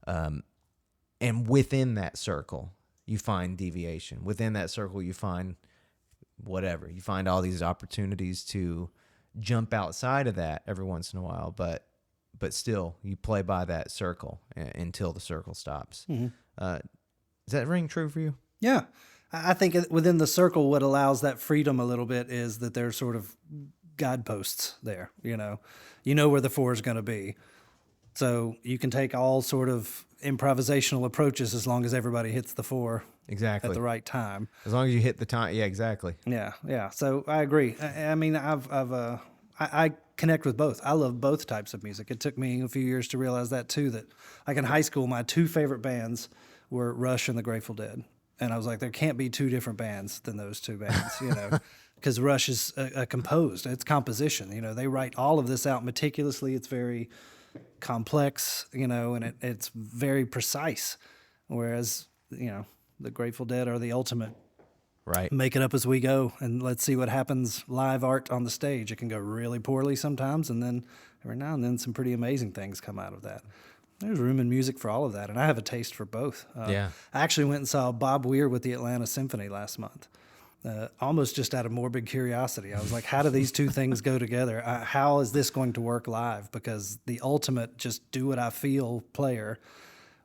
And within that circle you find deviation. Within that circle you find whatever. You find all these opportunities to jump outside of that every once in a while, but still you play by that circle until the circle stops. Mm-hmm. Does that ring true for you? Yeah. I think within the circle, what allows that freedom a little bit is that there's sort of guideposts there, you know where the 4 is going to be. So you can take all sort of improvisational approaches as long as everybody hits the 4 Exactly. at the right time. As long as you hit the time. Yeah, exactly. Yeah. So I agree. I mean, I connect with both. I love both types of music. It took me a few years to realize that too, that like in high school, my 2 favorite bands were Rush and the Grateful Dead. And I was like, there can't be 2 different bands than those 2 bands, you know, because Rush is composed. It's composition. You know, they write all of this out meticulously. It's very complex, you know, and it's very precise. Whereas, you know, the Grateful Dead are the ultimate Right. make it up as we go, and let's see what happens live art on the stage. It can go really poorly sometimes, and then every now and then some pretty amazing things come out of that. There's room in music for all of that, and I have a taste for both. Yeah. I actually went and saw Bob Weir with the Atlanta Symphony last month, almost just out of morbid curiosity. I was like, how do these 2 things go together? How is this going to work live? Because the ultimate just do what I feel player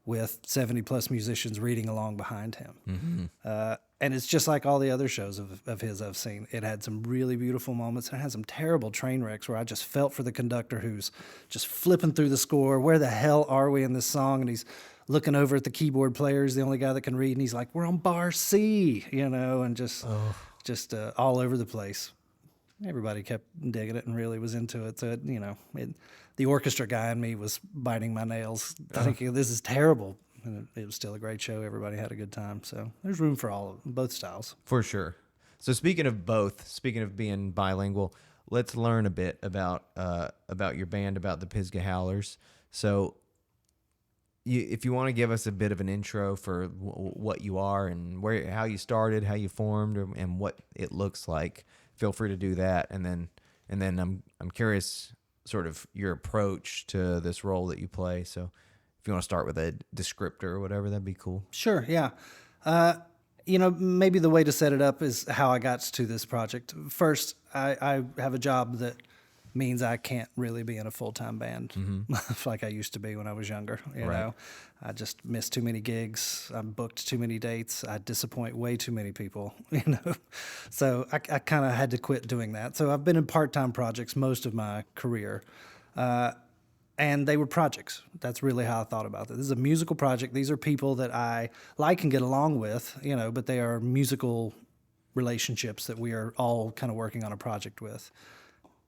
with 70-plus musicians reading along behind him. Mm-hmm. And it's just like all the other shows of his I've seen. It had some really beautiful moments, and it had some terrible train wrecks where I just felt for the conductor who's just flipping through the score. Where the hell are we in this song? And he's looking over at the keyboard player. He's the only guy that can read, and he's like, we're on bar C, you know, and just all over the place. Everybody kept digging it and really was into it. So, the orchestra guy in me was biting my nails, thinking this is terrible. And it was still a great show. Everybody had a good time. So there's room for both styles. For sure. So speaking of being bilingual, let's learn a bit about your band, about the Pisgah Howlers. So if you want to give us a bit of an intro for what you are and how you started, how you formed, and what it looks like, feel free to do that. And then I'm curious sort of your approach to this role that you play. So if you want to start with a descriptor or whatever, that'd be cool. Sure, yeah. Maybe the way to set it up is how I got to this project. First, I have a job that means I can't really be in a full-time band like I used to be when I was younger. You know, I just miss too many gigs. I booked too many dates. I disappoint way too many people, you know. So I kind of had to quit doing that. So I've been in part-time projects most of my career. And they were projects. That's really how I thought about it. This is a musical project. These are people that I like and get along with, you know, but they are musical relationships that we are all kind of working on a project with.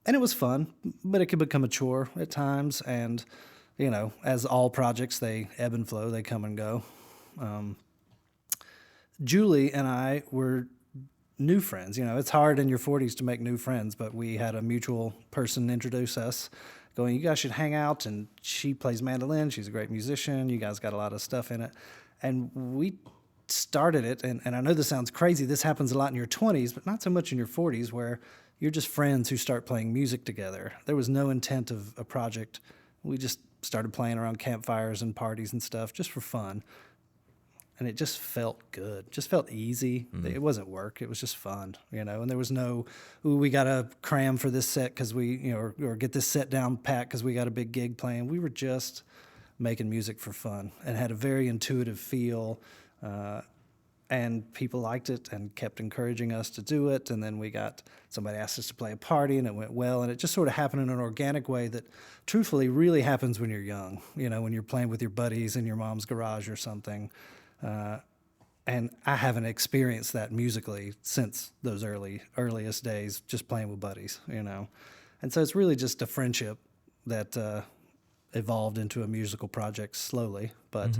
And it was fun, but it can become a chore at times. And, you know, as all projects, they ebb and flow. They come and go. Julie and I were new friends. You know, it's hard in your 40s to make new friends, but we had a mutual person introduce us, going, you guys should hang out. And she plays mandolin. She's a great musician. You guys got a lot of stuff in it. And we started it. And I know this sounds crazy. This happens a lot in your 20s, but not so much in your 40s, where you're just friends who start playing music together. There was no intent of a project. We just started playing around campfires and parties and stuff just for fun. And it just felt good, just felt easy. It wasn't work. It was just fun, you know, and there was no, ooh, we got to cram for this set because we, you know, or get this set down pat because we got a big gig playing. We were just making music for fun and had a very intuitive feel. And people liked it and kept encouraging us to do it. And then somebody asked us to play a party, and it went well. And it just sort of happened in an organic way that truthfully really happens when you're young, you know, when you're playing with your buddies in your mom's garage or something. And I haven't experienced that musically since those earliest days, just playing with buddies, you know. And so it's really just a friendship that evolved into a musical project slowly. But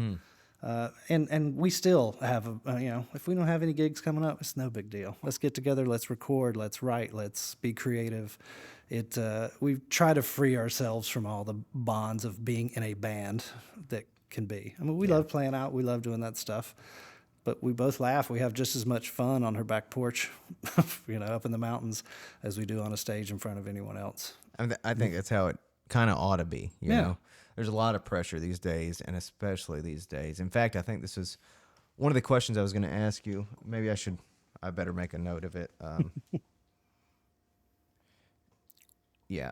and we still have, you know, if we don't have any gigs coming up, it's no big deal. Let's get together, let's record, let's write, let's be creative. We try to free ourselves from all the bonds of being in a band that can be. I mean, we love playing out, we love doing that stuff, but we both laugh. We have just as much fun on her back porch, you know, up in the mountains, as we do on a stage in front of anyone else. I think that's how it kind of ought to be. You know, there's a lot of pressure these days, and especially these days. In fact, I think this is one of the questions I was going to ask you. Maybe I better make a note of it. Yeah.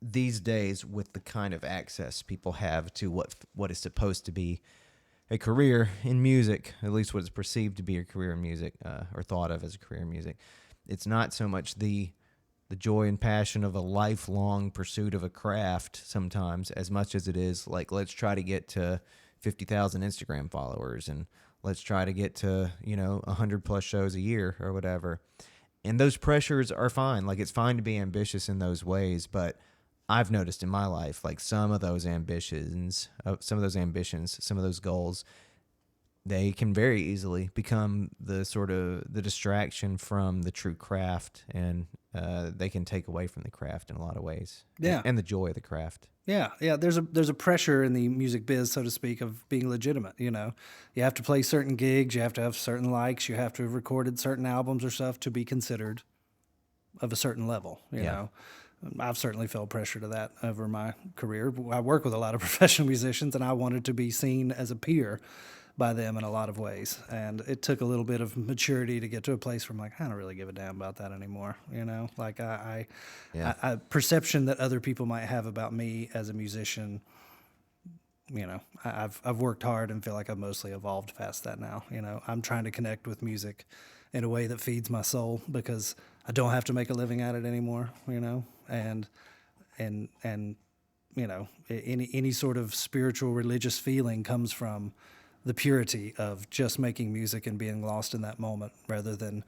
These days, with the kind of access people have to what is supposed to be a career in music, at least what is perceived to be a career in music, or thought of as a career in music, it's not so much the joy and passion of a lifelong pursuit of a craft sometimes, as much as it is like, let's try to get to 50,000 Instagram followers, and let's try to get to, you know, 100+ shows a year or whatever. And those pressures are fine. Like, it's fine to be ambitious in those ways, but I've noticed in my life, like, some of those ambitions, some of those goals, they can very easily become the distraction from the true craft, and they can take away from the craft in a lot of ways. Yeah. And the joy of the craft. Yeah. There's a pressure in the music biz, so to speak, of being legitimate. You know, you have to play certain gigs, you have to have certain likes, you have to have recorded certain albums or stuff to be considered of a certain level. You know, I've certainly felt pressure to that over my career. I work with a lot of professional musicians, and I wanted to be seen as a peer by them in a lot of ways. And it took a little bit of maturity to get to a place where I'm like, I don't really give a damn about that anymore. You know, like I perception that other people might have about me as a musician, you know, I've worked hard and feel like I've mostly evolved past that now. You know, I'm trying to connect with music in a way that feeds my soul, because I don't have to make a living at it anymore, you know, and you know, any sort of spiritual religious feeling comes from the purity of just making music and being lost in that moment, rather than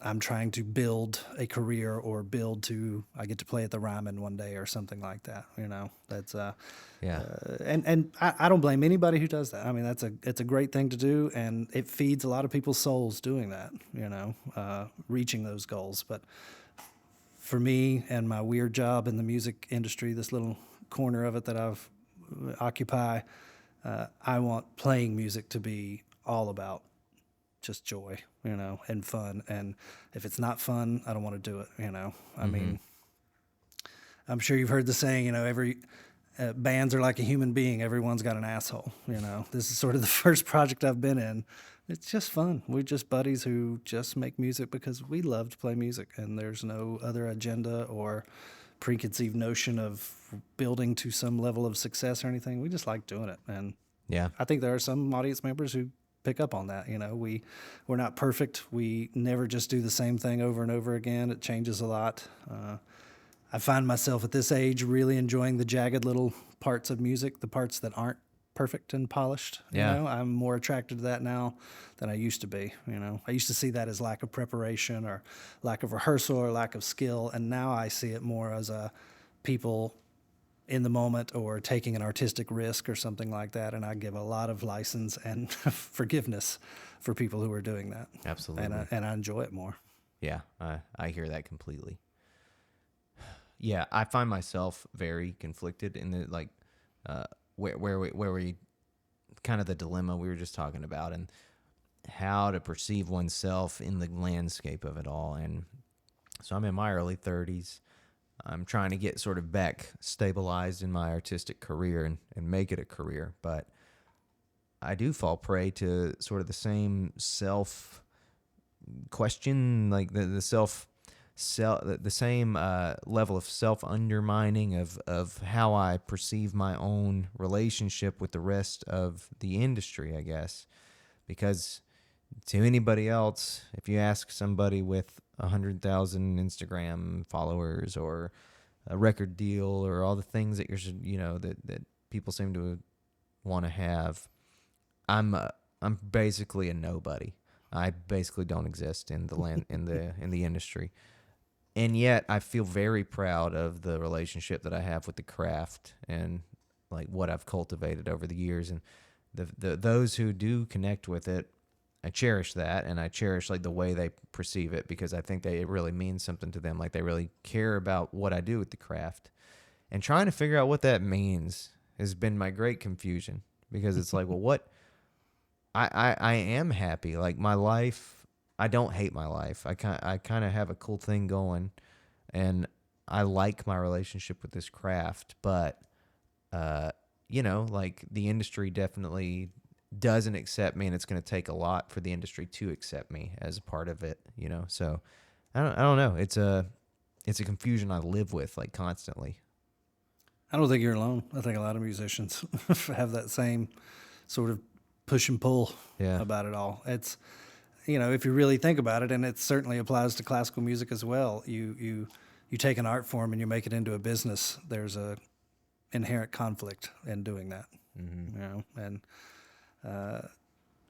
I'm trying to build a career or I get to play at the Ryman one day or something like that. You know, that's and I don't blame anybody who does that. I mean, it's a great thing to do, and it feeds a lot of people's souls doing that. You know, reaching those goals. But for me and my weird job in the music industry, this little corner of it that I've occupy, I want playing music to be all about just joy, you know, and fun. And if it's not fun, I don't want to do it, you know. I mean, I'm sure you've heard the saying, you know, every bands are like a human being. Everyone's got an asshole, you know. This is sort of the first project I've been in. It's just fun. We're just buddies who just make music because we love to play music, and there's no other agenda or preconceived notion of building to some level of success or anything. We just like doing it. And I think there are some audience members who pick up on that. You know, we're not perfect. We never just do the same thing over and over again. It changes a lot. I find myself at this age really enjoying the jagged little parts of music, the parts that aren't perfect and polished. You know, I'm more attracted to that now than I used to be. You know, I used to see that as lack of preparation or lack of rehearsal or lack of skill, and now I see it more as people in the moment or taking an artistic risk or something like that. And I give a lot of license and forgiveness for people who are doing that. Absolutely. And I enjoy it more. Yeah, I hear that completely. Yeah, I find myself very conflicted in the like where we kind of the dilemma we were just talking about and how to perceive oneself in the landscape of it all. And so I'm in my early 30s. I'm trying to get sort of back stabilized in my artistic career and make it a career, but I do fall prey to sort of the same self question, like the same level of self undermining of how I perceive my own relationship with the rest of the industry, I guess. Because to anybody else, if you ask somebody with 100,000 Instagram followers or a record deal or all the things that that people seem to want to have, I'm basically a nobody. I basically don't exist in the land in the industry. And yet I feel very proud of the relationship that I have with the craft and like what I've cultivated over the years. And the those who do connect with it, I cherish that, and I cherish like the way they perceive it because I think it really means something to them. Like they really care about what I do with the craft. And trying to figure out what that means has been my great confusion because it's like, well, what I am happy. Like my life, I don't hate my life. I kind of have a cool thing going, and I like my relationship with this craft. But like the industry definitely doesn't accept me, and it's going to take a lot for the industry to accept me as a part of it. So I don't know. It's a confusion I live with like constantly. I don't think you're alone. I think a lot of musicians have that same sort of push and pull Yeah. about it all. It's, if you really think about it, and it certainly applies to classical music as well. You take an art form and you make it into a business. There's a inherent conflict in doing that. And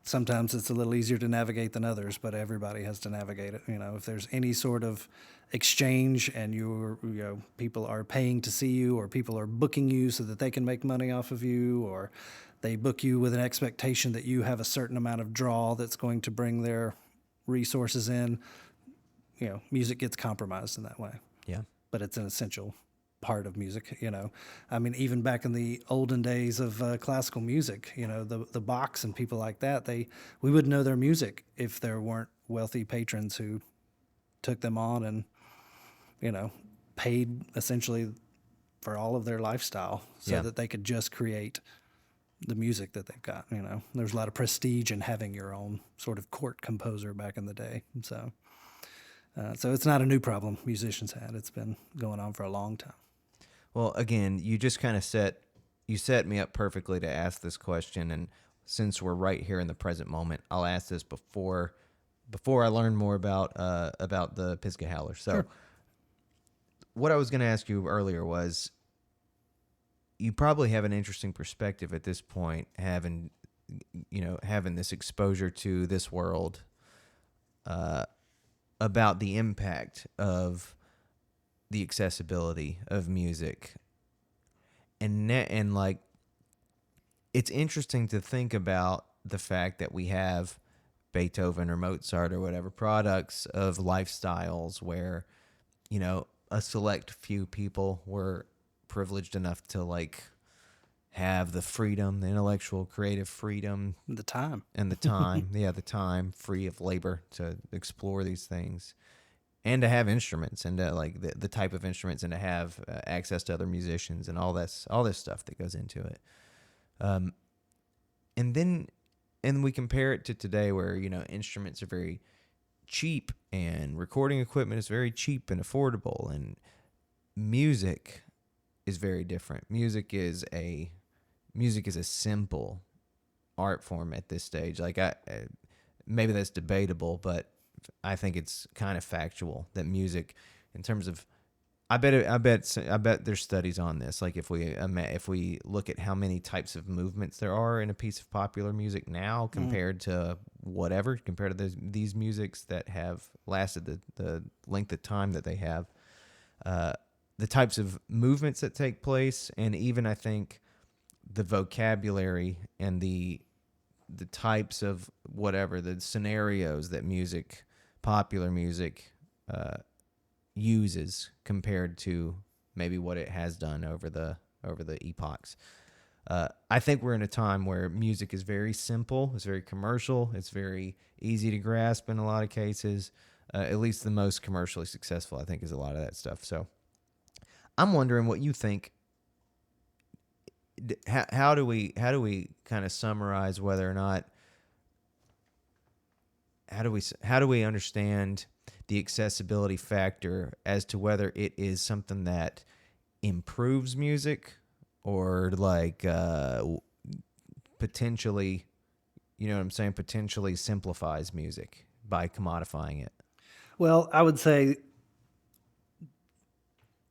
sometimes it's a little easier to navigate than others, but everybody has to navigate it. If there's any sort of exchange and people are paying to see you, or people are booking you so that they can make money off of you, or they book you with an expectation that you have a certain amount of draw that's going to bring their resources in, music gets compromised in that way. Yeah. But it's an essential part of music. I mean, even back in the olden days of classical music, the Bachs and people like that, we would know their music if there weren't wealthy patrons who took them on and paid essentially for all of their lifestyle so that they could just create the music that they've got. There's a lot of prestige in having your own sort of court composer back in the day. So it's not a new problem musicians had. It's been going on for a long time. Well, again, you just kind of set me up perfectly to ask this question, and since we're right here in the present moment, I'll ask this before I learn more about the Pisgah Howlers. So, Sure. What I was going to ask you earlier was, you probably have an interesting perspective at this point, having this exposure to this world, about the impact of the accessibility of music, and like it's interesting to think about the fact that we have Beethoven or Mozart or whatever products of lifestyles where a select few people were privileged enough to like have the freedom, the intellectual creative freedom, The time. and the time the time free of labor to explore these things and to have instruments and to like the type of instruments and to have access to other musicians and all this stuff that goes into it. And we compare it to today where, instruments are very cheap and recording equipment is very cheap and affordable, and music is very different. Music is a simple art form at this stage. Like maybe that's debatable, but I think it's kind of factual that music, in terms of, I bet there's studies on this. Like if we look at how many types of movements there are in a piece of popular music now compared to these musics that have lasted the length of time that they have, the types of movements that take place, and even I think the vocabulary and the types of whatever the scenarios that popular music uses compared to maybe what it has done over the epochs. I think we're in a time where music is very simple, it's very commercial, it's very easy to grasp in a lot of cases. At least the most commercially successful, I think, is a lot of that stuff. So I'm wondering what you think. How do we kind of summarize whether or not how do we understand the accessibility factor as to whether it is something that improves music or like potentially, you know what I'm saying, potentially simplifies music by commodifying it? Well, I would say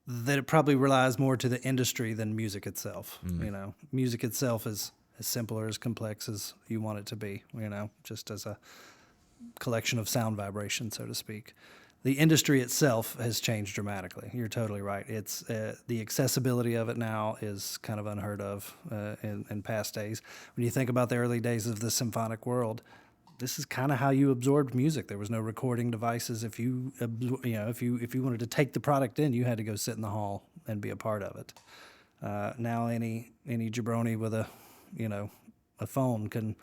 that it probably relies more to the industry than music itself. You know, music itself is as simple or as complex as you want it to be, you know, just as a collection of sound vibrations, so to speak. The industry itself has changed dramatically. You're totally right. It's the accessibility of it now is kind of unheard of in past days. When you think about the early days of the symphonic world, this is kind of how you absorbed music. There was no recording devices. If you if you wanted to take the product in, you had to go sit in the hall and be a part of it. Now any jabroni with a phone can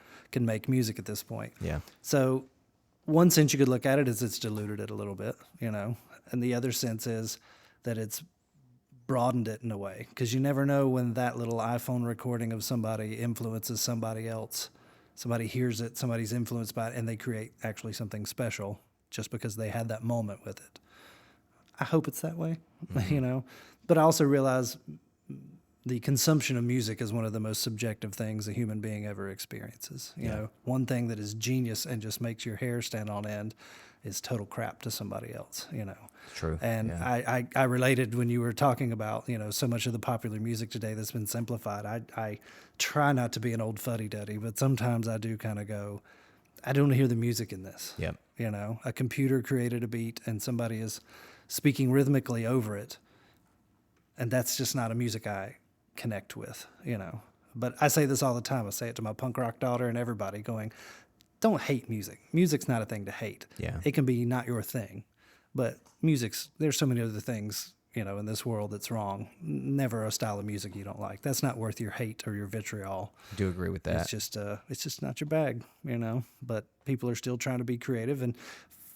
make music at this point. Yeah. So one sense you could look at it is it's diluted it a little bit, you know, and the other sense is that it's broadened it in a way, because you never know when that little iPhone recording of somebody influences somebody else. Somebody hears it, somebody's influenced by it, and they create actually something special just because they had that moment with it. I hope it's that way, you know, but I also realize the consumption of music is one of the most subjective things a human being ever experiences. You know, one thing that is genius and just makes your hair stand on end is total crap to somebody else, you know. True. And Yeah. I related when you were talking about, you know, so much of the popular music today that's been simplified. I try not to be an old fuddy-duddy, but sometimes I do kind of go, I don't hear the music in this. Yep. You know, a computer created a beat and somebody is speaking rhythmically over it. And that's just not a music I connect with, you know. But I say this all the time. I say it to my punk rock daughter and everybody going, don't hate music. Music's not a thing to hate. Yeah. It can be not your thing. But there's so many other things, you know, in this world that's wrong. Never a style of music you don't like. That's not worth your hate or your vitriol. I do agree with that. It's just not your bag, you know. But people are still trying to be creative, and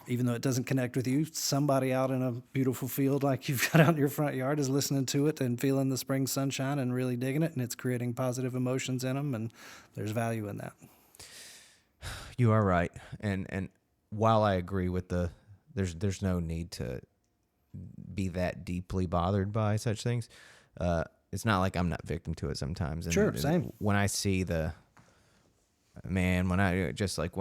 even though it doesn't connect with you, somebody out in a beautiful field like you've got out in your front yard is listening to it and feeling the spring sunshine and really digging it, and it's creating positive emotions in them, and there's value in that. You are right. And while I agree with there's no need to be that deeply bothered by such things. It's not like I'm not victim to it sometimes. And, Sure, same. When I see when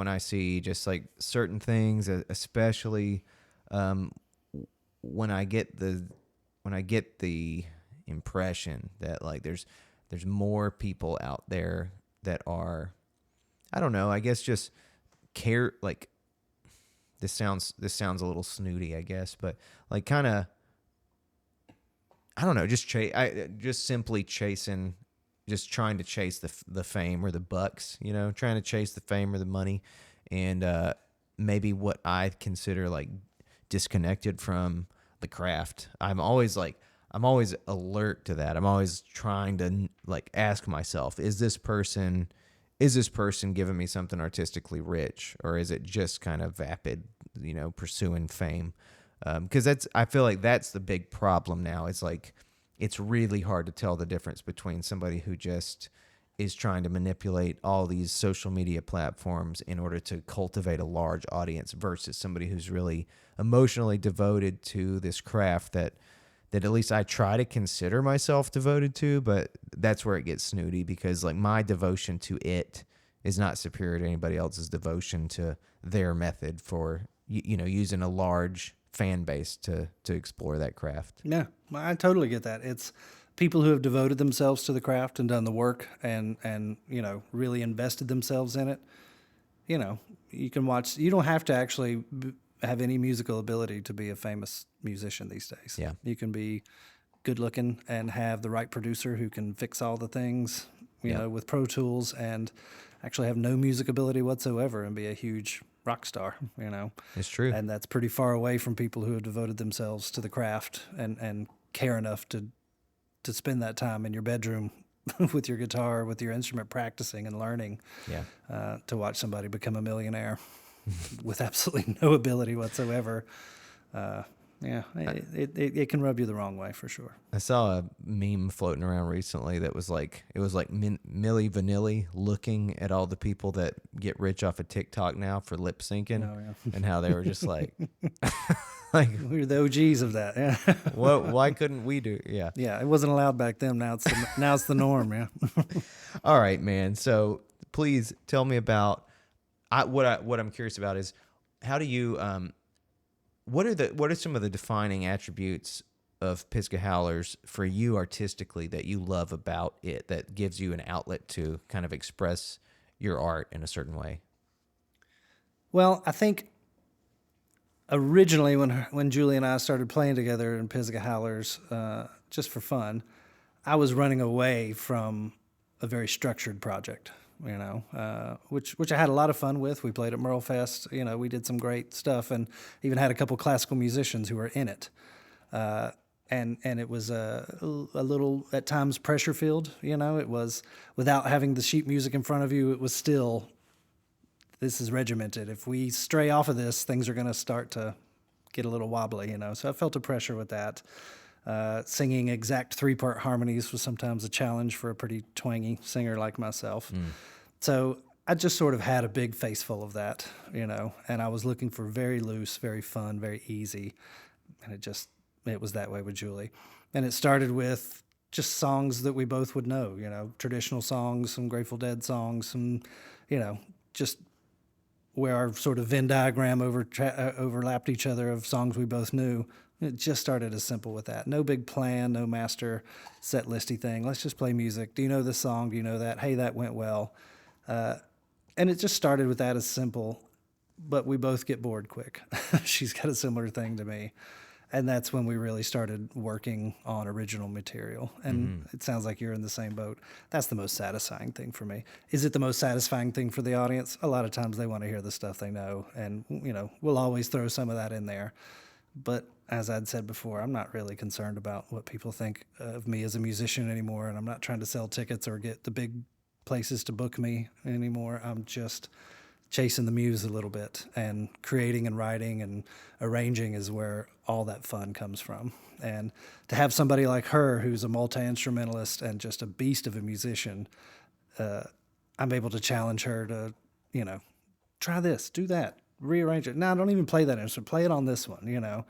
I see just like certain things, especially when I get the impression that like there's more people out there that are, I don't know, I guess just care, like this sounds a little snooty, I guess, but like kind of, I don't know, just simply chasing, just trying to chase the fame or the bucks, you know, trying to chase the fame or the money, and maybe what I consider like disconnected from the craft. I'm always alert to that. I'm always trying to like ask myself, is this person giving me something artistically rich, or is it just kind of vapid, you know, pursuing fame? Because I feel like that's the big problem now. It's like, it's really hard to tell the difference between somebody who just is trying to manipulate all these social media platforms in order to cultivate a large audience versus somebody who's really emotionally devoted to this craft that at least I try to consider myself devoted to, but that's where it gets snooty, because like my devotion to it is not superior to anybody else's devotion to their method for, you know, using a large fan base to explore that craft. Yeah, I totally get that. It's people who have devoted themselves to the craft and done the work and you know, really invested themselves in it. You know, you can watch. You don't have to actually have any musical ability to be a famous musician these days. Yeah. You can be good looking and have the right producer who can fix all the things, you Yep. know, with Pro Tools, and actually have no music ability whatsoever and be a huge rock star, you know. It's true. And that's pretty far away from people who have devoted themselves to the craft and care enough to spend that time in your bedroom with your guitar, with your instrument, practicing and learning, Yeah. to watch somebody become a millionaire with absolutely no ability whatsoever. Yeah, it can rub you the wrong way for sure. I saw a meme floating around recently that was like, it was like Milli Vanilli looking at all the people that get rich off of TikTok now for lip syncing, Oh, yeah. and how they were just like, like, We're the OGs of that. Yeah. what? Why couldn't we do? Yeah. Yeah, it wasn't allowed back then. Now it's the norm. Yeah. All right, man. So please tell me about what I'm curious about is how do you what are some of the defining attributes of Pisgah Howlers for you artistically that you love about it, that gives you an outlet to kind of express your art in a certain way? Well, I think originally when Julie and I started playing together in Pisgah Howlers, just for fun, I was running away from a very structured project, you know, which I had a lot of fun with. We played at Merle Fest, you know, we did some great stuff, and even had a couple classical musicians who were in it. And it was a little, at times, pressure filled, you know. It was, without having the sheet music in front of you, it was still, this is regimented. If we stray off of this, things are going to start to get a little wobbly, you know. So I felt a pressure with that. Singing exact 3-part harmonies was sometimes a challenge for a pretty twangy singer like myself. So I just sort of had a big face full of that, you know, and I was looking for very loose, very fun, very easy. And it was that way with Julie. And it started with just songs that we both would know, you know, traditional songs, some Grateful Dead songs, some, you know, just where our sort of Venn diagram overlapped each other of songs we both knew. It just started as simple with that. No big plan, no master set listy thing. Let's just play music. Do you know this song? Do you know that? Hey, that went well. And it just started with that as simple, but we both get bored quick. She's got a similar thing to me. And that's when we really started working on original material. And it sounds like you're in the same boat. That's the most satisfying thing for me. Is it the most satisfying thing for the audience? A lot of times they want to hear the stuff they know. And, you know, we'll always throw some of that in there. But as I'd said before, I'm not really concerned about what people think of me as a musician anymore. And I'm not trying to sell tickets or get the big places to book me anymore. I'm just chasing the muse a little bit, and creating and writing and arranging is where all that fun comes from. And to have somebody like her, who's a multi-instrumentalist and just a beast of a musician, I'm able to challenge her to, you know, try this, do that, rearrange it. No, don't even play that instrument. Play it on this one, you know.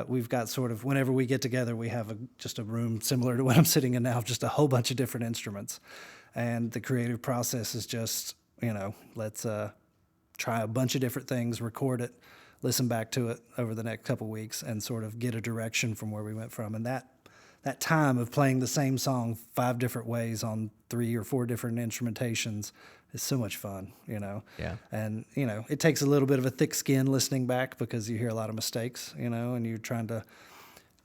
We've got sort of, whenever we get together, we have just a room similar to what I'm sitting in now, just a whole bunch of different instruments. And the creative process is just, you know, let's try a bunch of different things, record it, listen back to it over the next couple weeks, and sort of get a direction from where we went from. And that time of playing the same song 5 different ways on 3 or 4 different instrumentations is so much fun, you know. Yeah. And, you know, it takes a little bit of a thick skin listening back, because you hear a lot of mistakes, you know, and you're trying to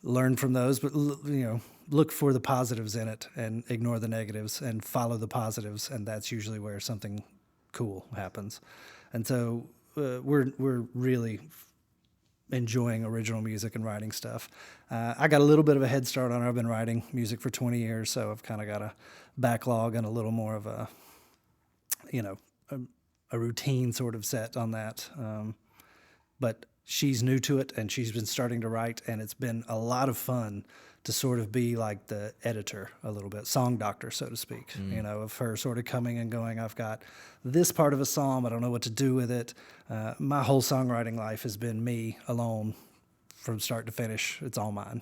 learn from those, but, you know, look for the positives in it and ignore the negatives and follow the positives. And that's usually where something cool happens. And so we're really enjoying original music and writing stuff. I got a little bit of a head start on her. I've been writing music for 20 years, so I've kind of got a backlog and a little more of a, you know, a routine sort of set on that. But she's new to it, and she's been starting to write, and it's been a lot of fun to sort of be like the editor a little bit, song doctor, so to speak, you know, of her sort of coming and going, I've got this part of a song, I don't know what to do with it. My whole songwriting life has been me alone from start to finish. It's all mine.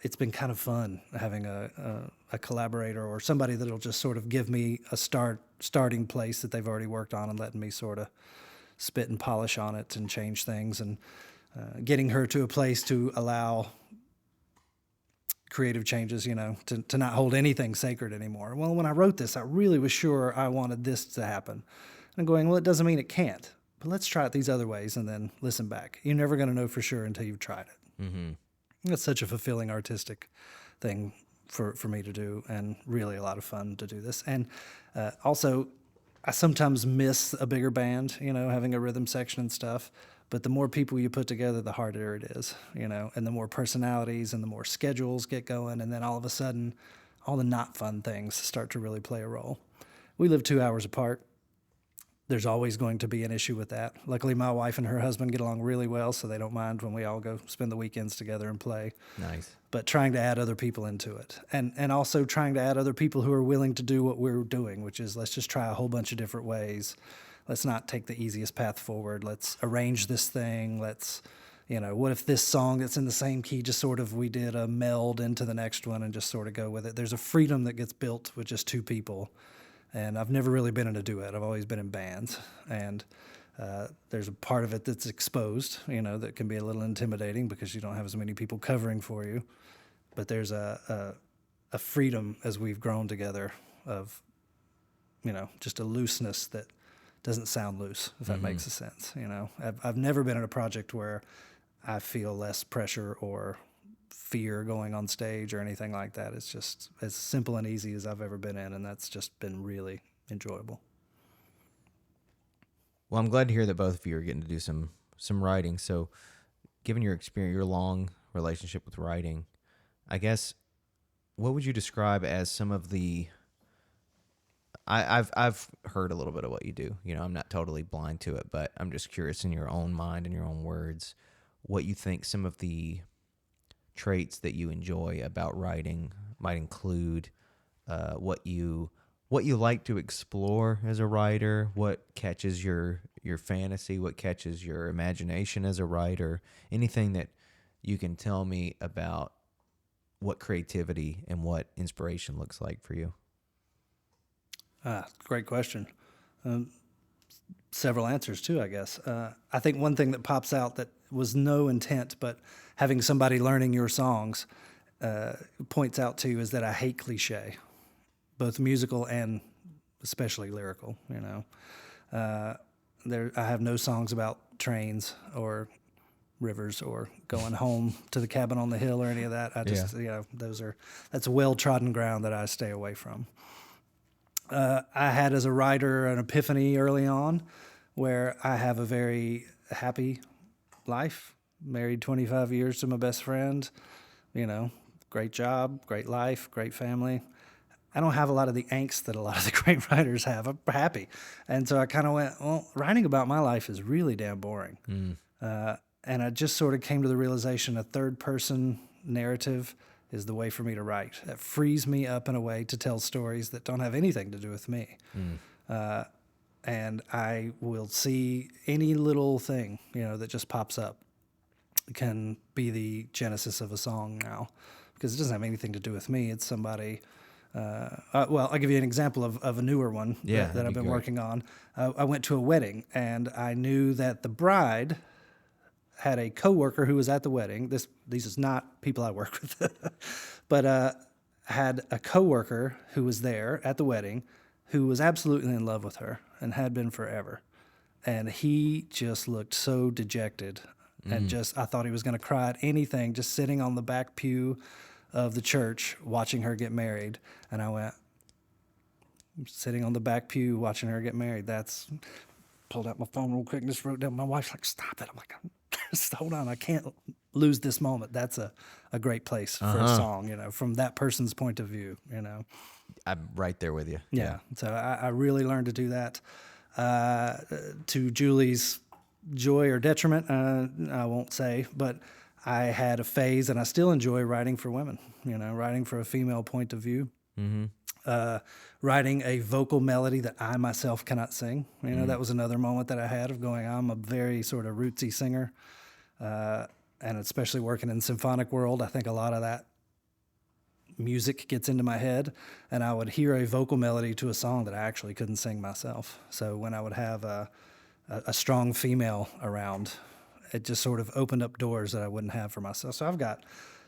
It's been kind of fun having a collaborator or somebody that'll just sort of give me a starting place that they've already worked on, and letting me sort of spit and polish on it and change things, and getting her to a place to allow creative changes, you know, to not hold anything sacred anymore. Well, when I wrote this, I really was sure I wanted this to happen. And I'm going, well, it doesn't mean it can't, but let's try it these other ways and then listen back. You're never going to know for sure until you've tried it. It's such a fulfilling artistic thing for me to do, and really a lot of fun to do this. And also, I sometimes miss a bigger band, having a rhythm section and stuff. But the more people you put together, the harder it is, and the more personalities and the more schedules get going. And then all of a sudden, all the not fun things start to really play a role. We live 2 hours apart. There's always going to be an issue with that. Luckily, my wife and her husband get along really well, so they don't mind when we all go spend the weekends together and play. Nice. But trying to add other people into it, and also trying to add other people who are willing to do what we're doing, which is let's just try a whole bunch of different ways. Let's not take the easiest path forward. Let's arrange this thing. Let's, what if this song that's in the same key just sort of we did a meld into the next one and just sort of go with it. There's a freedom that gets built with just two people. And I've never really been in a duet. I've always been in bands. And there's a part of it that's exposed, that can be a little intimidating because you don't have as many people covering for you. But there's a freedom as we've grown together of, just a looseness that doesn't sound loose, if that makes a sense. I've never been in a project where I feel less pressure or fear going on stage or anything like that. It's just as simple and easy as I've ever been in, and that's just been really enjoyable. Well, I'm glad to hear that both of you are getting to do some writing. So, given your experience, your long relationship with writing, I guess, what would you describe as some of the I've heard a little bit of what you do. I'm not totally blind to it, but I'm just curious in your own mind and your own words, what you think some of the traits that you enjoy about writing might include, what you like to explore as a writer, what catches your fantasy, what catches your imagination as a writer, anything that you can tell me about what creativity and what inspiration looks like for you. Great question. Several answers too, I guess. I think one thing that pops out that was no intent, but having somebody learning your songs points out to is that I hate cliche, both musical and especially lyrical. I have no songs about trains or rivers or going home to the cabin on the hill or any of that. I just, that's well-trodden ground that I stay away from. I had as a writer an epiphany early on where I have a very happy life, married 25 years to my best friend, great job, great life, great family. I don't have a lot of the angst that a lot of the great writers have. I'm happy. And so I kind of went, well, writing about my life is really damn boring. And I just sort of came to the realization a third-person narrative is the way for me to write. It frees me up in a way to tell stories that don't have anything to do with me. And I will see any little thing, that just pops up can be the genesis of a song now, because it doesn't have anything to do with me. It's somebody. Well, I'll give you an example of a newer one that I've been working on. I went to a wedding, and I knew that the bride had a coworker who was at the wedding. These is not people I work with, but had a coworker who was there at the wedding who was absolutely in love with her and had been forever. And he just looked so dejected, and I thought he was going to cry at anything, just sitting on the back pew of the church watching her get married. And I went, sitting on the back pew watching her get married. Pulled out my phone real quick and just wrote down. My wife's like, stop it. I'm like, just hold on. I can't lose this moment. That's a great place for a song, from that person's point of view, I'm right there with you. Yeah. So I really learned to do that. To Julie's joy or detriment, I won't say, but I had a phase, and I still enjoy writing for women, writing for a female point of view. Writing a vocal melody that I myself cannot sing. That was another moment that I had of going, I'm a very sort of rootsy singer. And especially working in the symphonic world, I think a lot of that music gets into my head, and I would hear a vocal melody to a song that I actually couldn't sing myself. So when I would have a strong female around, it just sort of opened up doors that I wouldn't have for myself. So I've got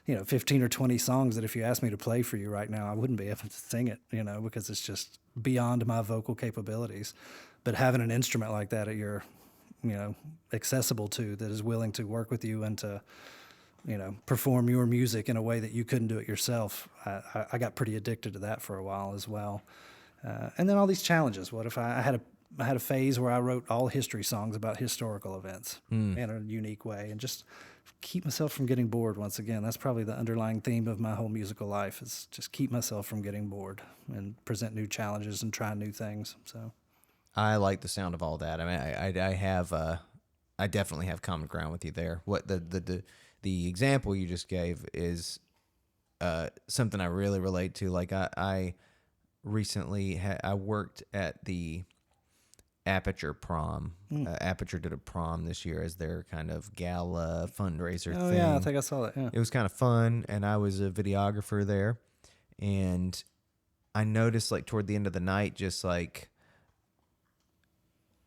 15 or 20 songs that if you asked me to play for you right now, I wouldn't be able to sing it, because it's just beyond my vocal capabilities. But having an instrument like that at your, accessible to, that is willing to work with you and to perform your music in a way that you couldn't do it yourself. I got pretty addicted to that for a while as well. And then all these challenges. What if I had a phase where I wrote all history songs about historical events in a unique way, and just keep myself from getting bored. Once again, that's probably the underlying theme of my whole musical life, is just keep myself from getting bored and present new challenges and try new things. So I like the sound of all that. I mean, I have, I definitely have common ground with you there. What the example you just gave is something I really relate to. Like I recently I worked at the Aperture prom. Aperture did a prom this year as their kind of gala fundraiser oh thing. yeah, I think I saw that. Yeah. It was kind of fun, and I was a videographer there, and I noticed like toward the end of the night, just I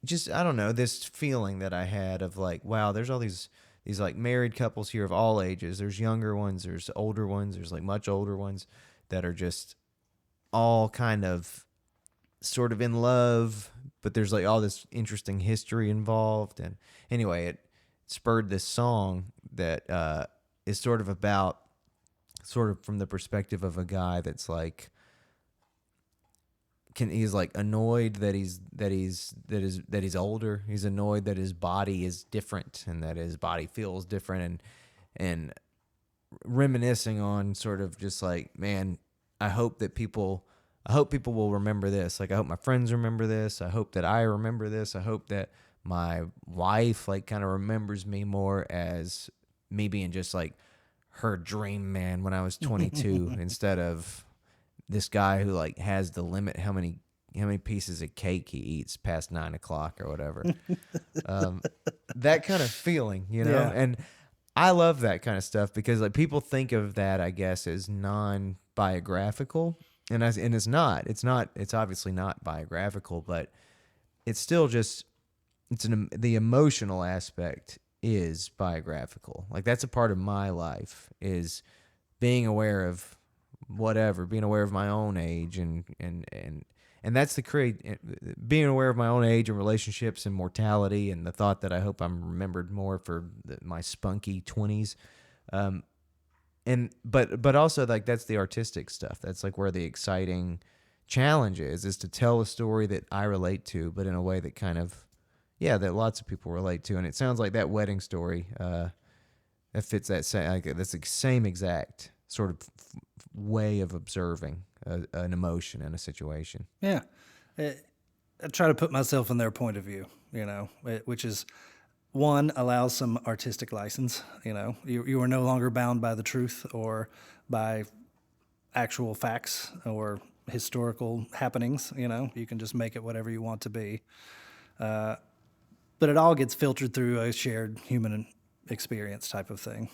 don't know, this feeling that I had of like, wow, there's all these like married couples here of all ages. There's younger ones, there's older ones, there's like much older ones that are just all kind of sort of in love, but there's like all this interesting history involved. And anyway, it spurred this song that is sort of about, sort of from the perspective of a guy that's like, he's like annoyed that he's older. He's annoyed that his body is different and that his body feels different, and reminiscing on sort of just like, man, I hope people will remember this. Like, I hope my friends remember this. I hope that I remember this. I hope that my wife like kind of remembers me more as me being just like her dream man when I was 22 instead of this guy who like has the limit how many pieces of cake he eats past 9 o'clock or whatever. That kind of feeling, Yeah. and I love that kind of stuff because like people think of that, I guess, as non-biographical, and it's not. It's obviously not biographical, but it's still just the emotional aspect is biographical. Like that's a part of my life, is being aware of being aware of my own age, and that's being aware of my own age and relationships and mortality, and the thought that I hope I'm remembered more for my spunky 20s. But also like that's the artistic stuff. That's like where the exciting challenge is to tell a story that I relate to, but in a way that kind of, that lots of people relate to. And it sounds like that wedding story that fits that same, like, that's the same exact sort of way of observing an emotion in a situation. Yeah. I try to put myself in their point of view, which is, one, allows some artistic license. You are no longer bound by the truth or by actual facts or historical happenings. You can just make it whatever you want to be. But it all gets filtered through a shared human experience type of thing.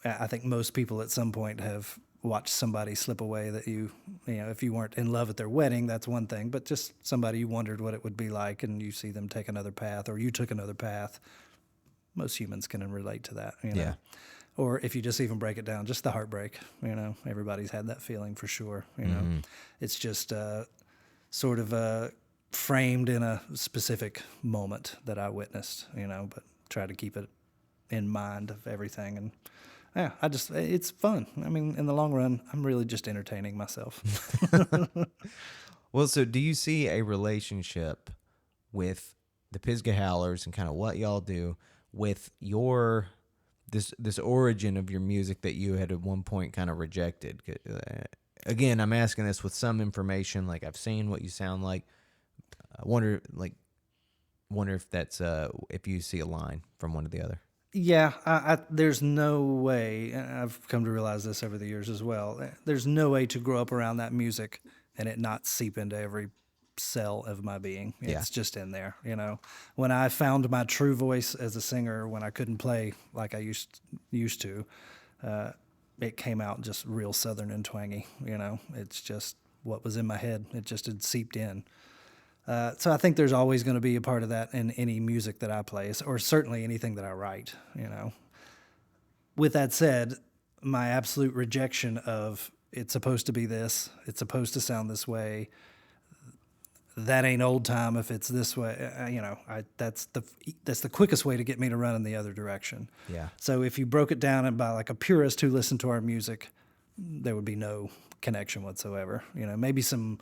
I think most people at some point have watched somebody slip away that if you weren't in love at their wedding, that's one thing, but just somebody you wondered what it would be like, and you see them take another path, or you took another path. Most humans can relate to that, Yeah. Or if you just even break it down, just the heartbreak, everybody's had that feeling for sure, It's just sort of framed in a specific moment that I witnessed, but try to keep it in mind of everything. And yeah, it's fun. I mean, in the long run, I'm really just entertaining myself. Well, so do you see a relationship with the Pisgah Howlers and kind of what y'all do with your this origin of your music that you had at one point kind of rejected? Again, I'm asking this with some information. Like, I've seen what you sound like. I wonder if that's if you see a line from one to the other. Yeah, there's no way, and I've come to realize this over the years as well, there's no way to grow up around that music and it not seep into every cell of my being. It's just in there, When I found my true voice as a singer, when I couldn't play like I used to, it came out just real Southern and twangy, It's just what was in my head. It just had seeped in. So I think there's always going to be a part of that in any music that I play, or certainly anything that I write, With that said, my absolute rejection of it's supposed to be this, it's supposed to sound this way, that ain't old time if it's this way. That's the quickest way to get me to run in the other direction. Yeah. So if you broke it down and by like a purist who listened to our music, there would be no connection whatsoever. Maybe some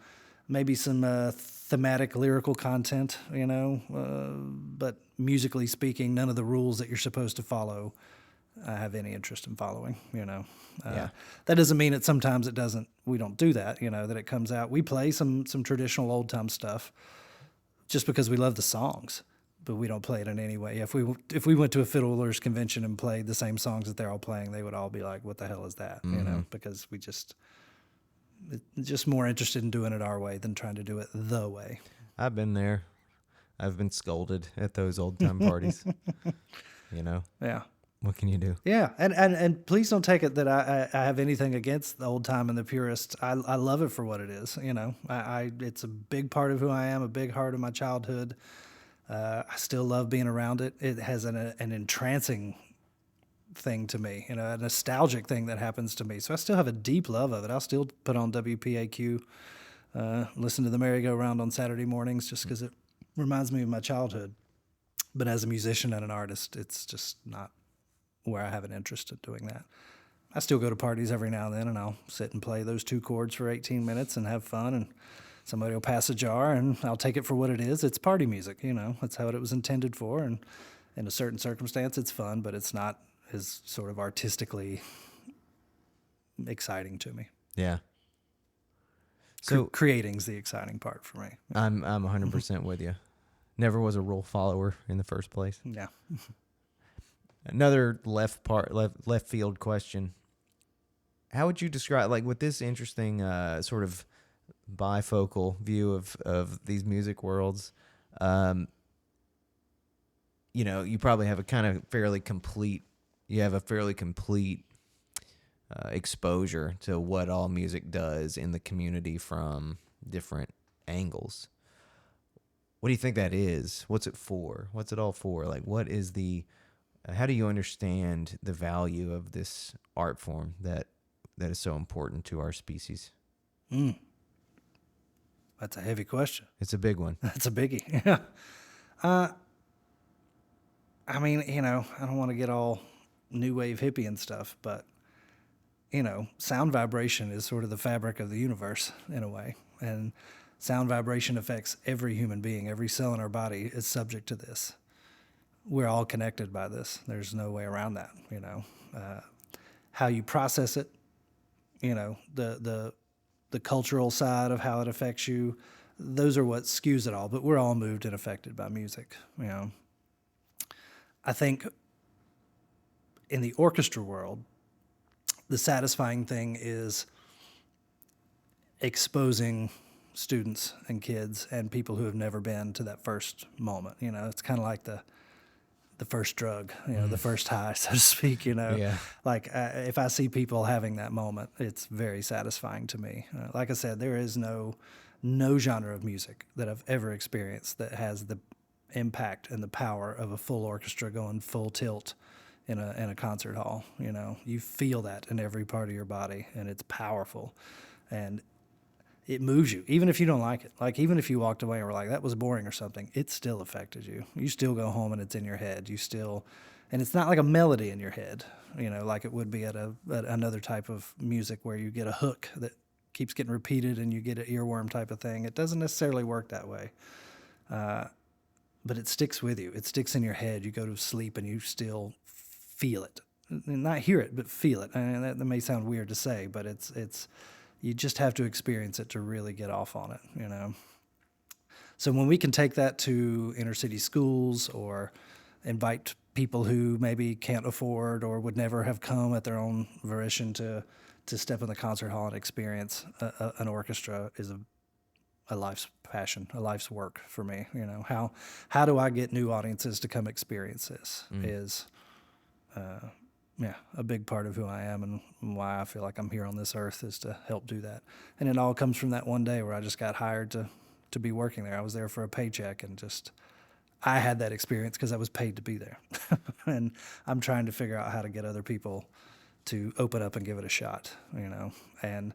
thematic lyrical content. But musically speaking, none of the rules that you're supposed to follow I have any interest in following. Yeah. That doesn't mean that sometimes it doesn't. We don't do that. That it comes out. We play some traditional old time stuff just because we love the songs, but we don't play it in any way. If we went to a fiddlers convention and played the same songs that they're all playing, they would all be like, "What the hell is that?" Because we just more interested in doing it our way than trying to do it the way. I've been there. I've been scolded at those old time parties. Yeah. What can you do? Yeah, and please don't take it that I have anything against the old time and the purist. I love it for what it is. It's a big part of who I am, a big part of my childhood. I still love being around it. It has an entrancing thing to me, a nostalgic thing that happens to me. So I still have a deep love of it. I'll still put on WPAQ, listen to the merry-go-round on Saturday mornings just because it reminds me of my childhood. But as a musician and an artist, it's just not where I have an interest in doing that. I still go to parties every now and then, and I'll sit and play those 2 chords for 18 minutes and have fun, and somebody will pass a jar, and I'll take it for what it is. It's party music, That's how it was intended for, and in a certain circumstance, it's fun, but it's not as sort of artistically exciting to me. Yeah. So creating's the exciting part for me. I'm 100% with you. Never was a rule follower in the first place. Yeah. Another left field question. How would you describe, like, with this interesting sort of bifocal view of these music worlds, you probably have a fairly complete exposure to what all music does in the community from different angles. What do you think that is? What's it for? What's it all for? Like, how do you understand the value of this art form that is so important to our species? That's a heavy question. It's a big one. That's a biggie. Yeah. I don't want to get all new wave hippie and stuff, but, sound vibration is sort of the fabric of the universe in a way. And sound vibration affects every human being. Every cell in our body is subject to this. We're all connected by this. There's no way around that, how you process it, the cultural side of how it affects you, those are what skews it all, but we're all moved and affected by music, I think in the orchestra world, the satisfying thing is exposing students and kids and people who have never been to that first moment. It's kind of like the first drug, the first high, so to speak, Yeah. Like if I see people having that moment, it's very satisfying to me. Like I said, there is no genre of music that I've ever experienced that has the impact and the power of a full orchestra going full tilt in a concert hall. You feel that in every part of your body, and it's powerful, and it moves you, even if you don't like it. Like, even if you walked away and were like, that was boring or something, it still affected you. You still go home and it's in your head. And it's not like a melody in your head, like it would be at another type of music where you get a hook that keeps getting repeated and you get an earworm type of thing. It doesn't necessarily work that way. But it sticks with you. It sticks in your head. You go to sleep and you still feel it. Not hear it, but feel it. And that may sound weird to say, but it's you just have to experience it to really get off on it, So when we can take that to inner city schools or invite people who maybe can't afford or would never have come at their own volition to step in the concert hall and experience an orchestra is a life's passion, a life's work for me. How do I get new audiences to come experience this is a big part of who I am and why I feel like I'm here on this earth is to help do that. And it all comes from that one day where I just got hired to be working there. I was there for a paycheck and I had that experience because I was paid to be there. And I'm trying to figure out how to get other people to open up and give it a shot, and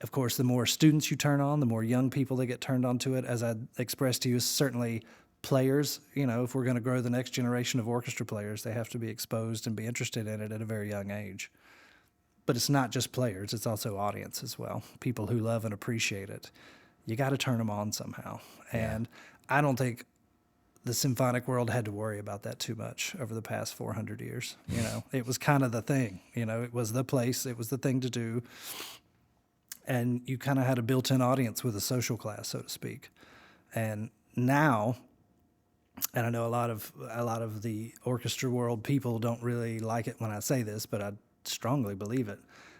Of course, the more students you turn on, the more young people that get turned on to it. As I expressed to you, certainly players, if we're going to grow the next generation of orchestra players, they have to be exposed and be interested in it at a very young age. But it's not just players, it's also audience as well. People who love and appreciate it. You got to turn them on somehow. Yeah. And I don't think the symphonic world had to worry about that too much over the past 400 years. It was kind of the thing, it was the place, it was the thing to do. And you kind of had a built-in audience with a social class, so to speak. And now, and I know a lot of the orchestra world people don't really like it when I say this, but I strongly believe it.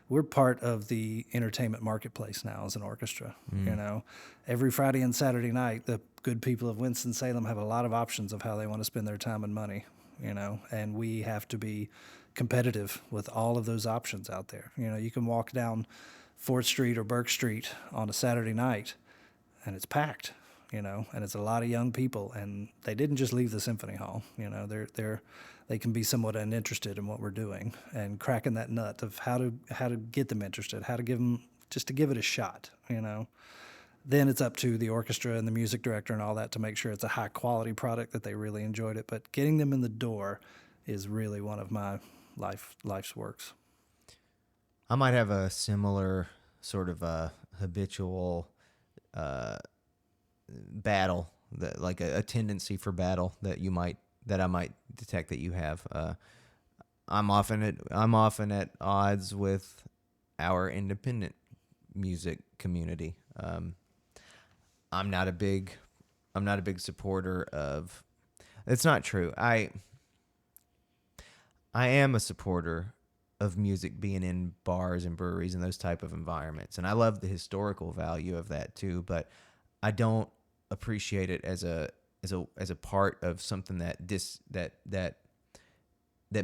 We're part of the entertainment marketplace now as an orchestra. Every Friday and Saturday night, the good people of Winston-Salem have a lot of options of how they want to spend their time and money, and we have to be competitive with all of those options out there. You can walk down 4th Street or Burke Street on a Saturday night and it's packed, and it's a lot of young people, and they didn't just leave the symphony hall. They can be somewhat uninterested in what we're doing, and cracking that nut of how to get them interested, how to give them, just to give it a shot. Then it's up to the orchestra and the music director and all that to make sure it's a high quality product, that they really enjoyed it. But getting them in the door is really one of my life's works. I might have a similar sort of habitual battle, like a tendency for battle that I might detect that you have. I'm often at odds with our independent music community. I'm not a big supporter of. It's not true. I am a supporter of music being in bars and breweries and those type of environments, and I love the historical value of that too. But I don't appreciate it as a part of something that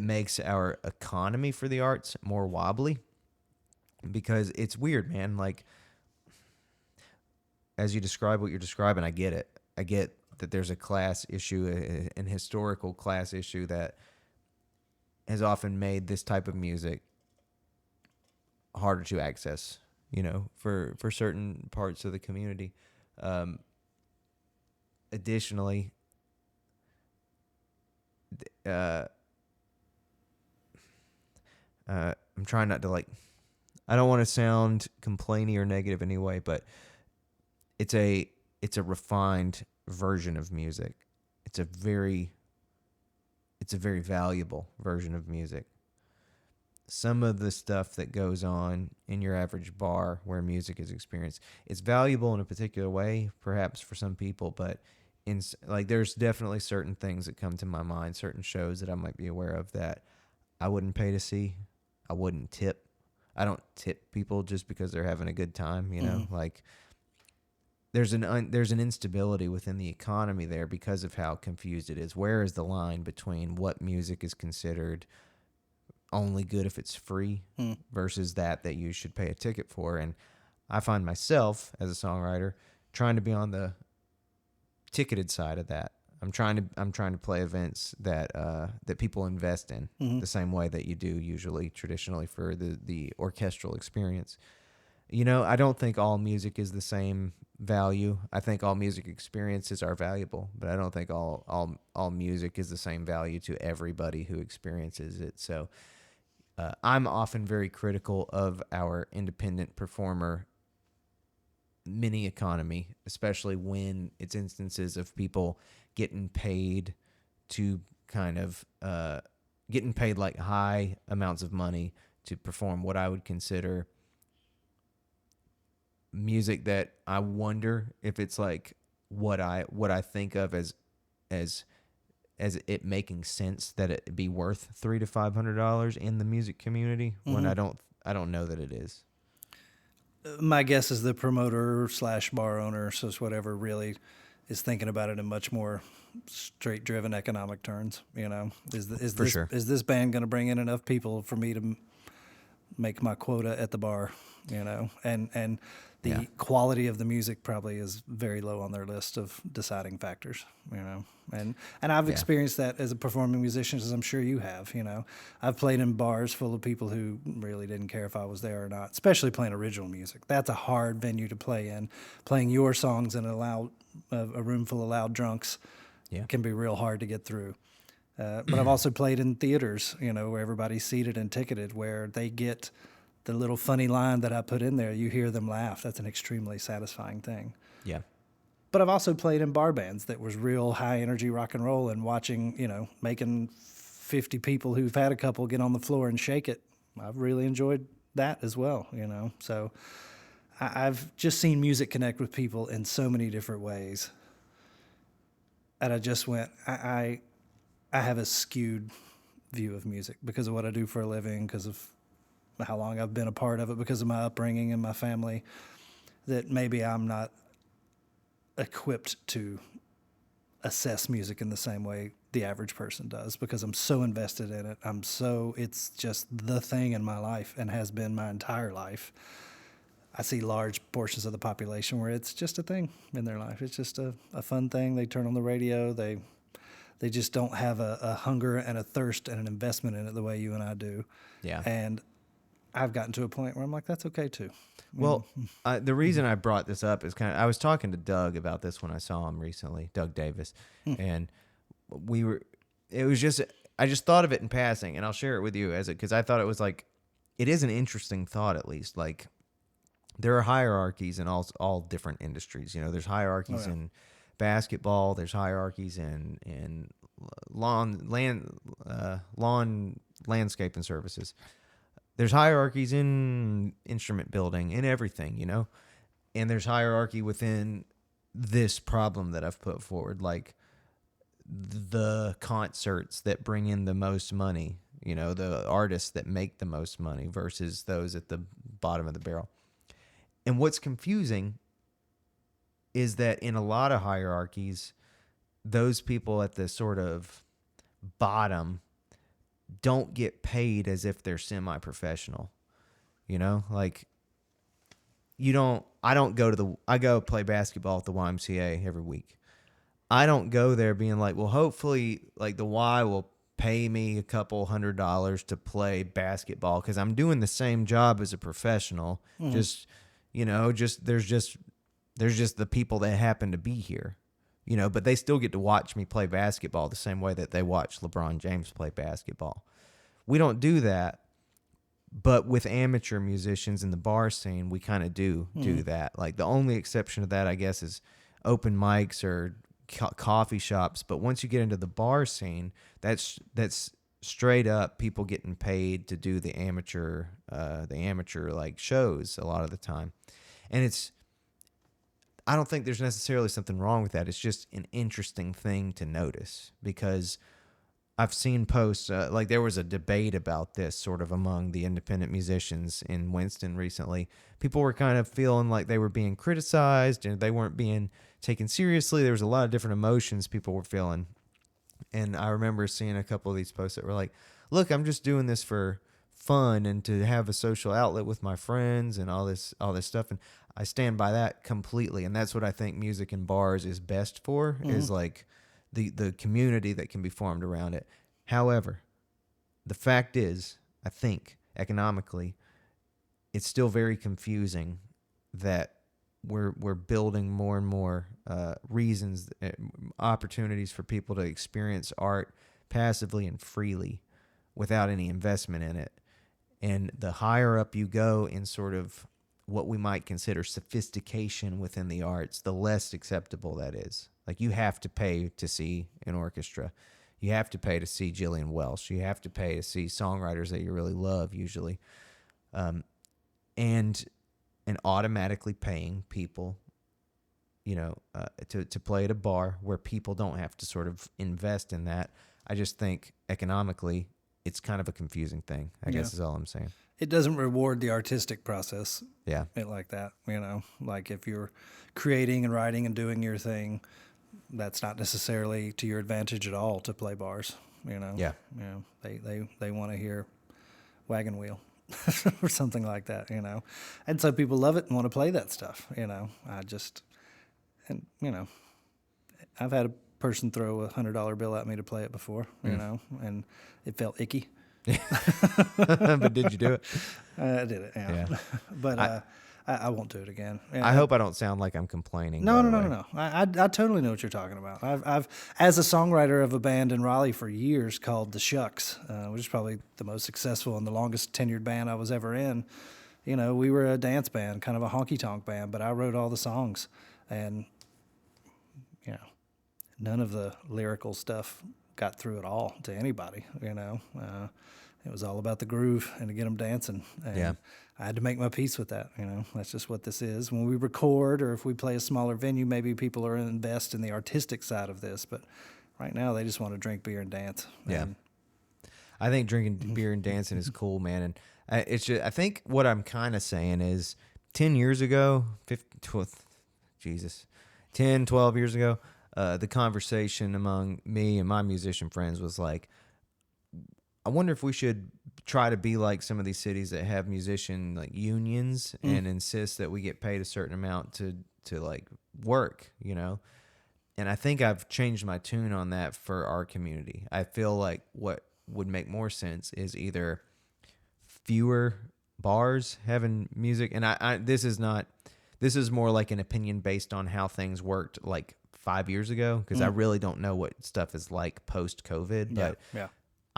makes our economy for the arts more wobbly, because it's weird, man. Like, as you describe what you're describing, I get it. I get that there's a class issue, an historical class issue that has often made this type of music harder to access, for certain parts of the community. Additionally, I'm trying not to I don't want to sound complainy or negative anyway, but it's a refined version of music. It's a very valuable version of music. Some of the stuff that goes on in your average bar where music is experienced, it's valuable in a particular way, perhaps for some people, but there's definitely certain things that come to my mind, certain shows that I might be aware of that I wouldn't pay to see. I wouldn't tip. I don't tip people just because they're having a good time, Like, there's an instability within the economy there because of how confused it is. Where is the line between what music is considered only good if it's free versus that you should pay a ticket for? And I find myself as a songwriter trying to be on the ticketed side of that. I'm trying to play events that people invest in the same way that you do usually traditionally for the orchestral experience. I don't think all music is the same value. I think all music experiences are valuable, but I don't think all music is the same value to everybody who experiences it. So I'm often very critical of our independent performer mini economy, especially when it's instances of people getting paid to getting paid like high amounts of money to perform what I would consider music that I wonder if it's like what I think of as it making sense that it be worth $300 to $500 in the music community when I don't know that it is. My guess is the promoter / bar owner, so it's whatever, really is thinking about it in much more straight driven economic terms. Is this band going to bring in enough people for me to make my quota at the bar? And Yeah. the quality of the music probably is very low on their list of deciding factors, you know. And I've Yeah. experienced that as a performing musician, as I'm sure you have, you know. I've played in bars full of people who really didn't care if I was there or not, especially playing original music. That's a hard venue to play in. Playing your songs in a room full of loud drunks Yeah. can be real hard to get through. But I've also played in theaters, you know, where everybody's seated and ticketed, where they get the little funny line that I put in there. You hear them laugh. That's an extremely satisfying thing. Yeah. But I've also played in bar bands that was real high energy rock and roll, and watching, you know, making 50 people who've had a couple get on the floor and shake it. I've really enjoyed that as well, you know. So I've just seen music connect with people in so many different ways. And I just went, I have a skewed view of music because of what I do for a living, because of how long I've been a part of it, because of my upbringing and my family, that maybe I'm not equipped to assess music in the same way the average person does, because I'm so invested in it. It's just the thing in my life and has been my entire life. I see large portions of the population where it's just a thing in their life. It's just a fun thing. They turn on the radio. They just don't have a hunger and a thirst and an investment in it the way you and I do. Yeah. And I've gotten to a point where I'm like, that's okay too. Well, the reason I brought this up is I was talking to Doug about this when I saw him recently, Doug Davis, and I just thought of it in passing, and I'll share it with you because I thought it was like, it is an interesting thought, at least. Like, there are hierarchies in all different industries. You know, there's hierarchies in basketball. There's hierarchies in lawn landscaping services. There's hierarchies in instrument building, in everything, you know? And there's hierarchy within this problem that I've put forward, like the concerts that bring in the most money, you know, the artists that make the most money versus those at the bottom of the barrel. And what's confusing is that in a lot of hierarchies, those people at the sort of bottom don't get paid as if they're semi-professional. You know, like I go play basketball at the YMCA every week. I don't go there being like, well, hopefully like the Y will pay me a couple $100 to play basketball, because I'm doing the same job as a professional. Just, you know, there's just the people that happen to be here, you know, but they still get to watch me play basketball the same way that they watch LeBron James play basketball. We don't do that, but with amateur musicians in the bar scene, we kind of do that. Like, the only exception to that, I guess, is open mics or coffee shops. But once you get into the bar scene, that's straight up people getting paid to do the amateur like shows a lot of the time. And I don't think there's necessarily something wrong with that. It's just an interesting thing to notice, because I've seen posts, like there was a debate about this sort of among the independent musicians in Winston recently. People were kind of feeling like they were being criticized and they weren't being taken seriously. There was a lot of different emotions people were feeling. And I remember seeing a couple of these posts that were like, look, I'm just doing this for fun and to have a social outlet with my friends and all this stuff. And I stand by that completely. And that's what I think music in bars is best for, is like the community that can be formed around it. However, the fact is, I think economically, it's still very confusing that we're building more and more reasons, opportunities for people to experience art passively and freely without any investment in it. And the higher up you go in sort of what we might consider sophistication within the arts, the less acceptable that is. Like, you have to pay to see an orchestra. You have to pay to see Gillian Welsh. You have to pay to see songwriters that you really love, usually. And automatically paying people, you know, to play at a bar where people don't have to sort of invest in that. I just think economically, it's kind of a confusing thing, I guess is all I'm saying. It doesn't reward the artistic process. Yeah. It like that, you know, like if you're creating and writing and doing your thing, that's not necessarily to your advantage at all to play bars, you know. Yeah. You know, they want to hear wagon wheel. or something like that, And so people love it and want to play that stuff, and I've had a person throw $100 bill at me to play it before, and it felt icky. But did you do it? I did it, yeah. Yeah. But I won't do it again. I hope I don't sound like I'm complaining. No, by no, the no, way. no, no. I totally know what you're talking about. I've as a songwriter of a band in Raleigh for years called the Shucks, which is probably the most successful and the longest tenured band I was ever in. We were a dance band, kind of a honky tonk band, but I wrote all the songs, and none of the lyrical stuff got through at all to anybody. It was all about the groove and to get them dancing. And Yeah. I had to make my peace with that. That's just what this is. When we record or if we play a smaller venue, maybe people are invest in the artistic side of this. But right now, they just want to drink beer and dance. Yeah. And I think drinking beer and dancing is cool, man. And it's just, I think what I'm kind of saying is 10 years ago, 10, 12 years ago, the conversation among me and my musician friends was like, I wonder if we should try to be like some of these cities that have musician like unions and insist that we get paid a certain amount to like work, And I think I've changed my tune on that for our community. I feel like what would make more sense is either fewer bars having music, and this is more like an opinion based on how things worked like 5 years ago, because I really don't know what stuff is like post COVID, but yeah.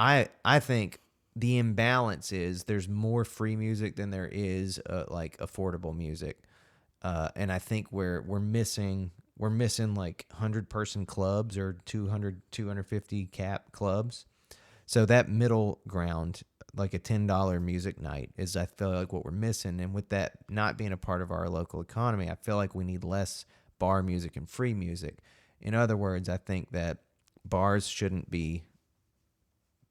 I think the imbalance is there's more free music than there is like affordable music, and I think we're missing like 100-person clubs or 250 cap clubs. So that middle ground, like a $10 music night, is I feel like what we're missing. And with that not being a part of our local economy, I feel like we need less bar music and free music. In other words, I think that bars shouldn't be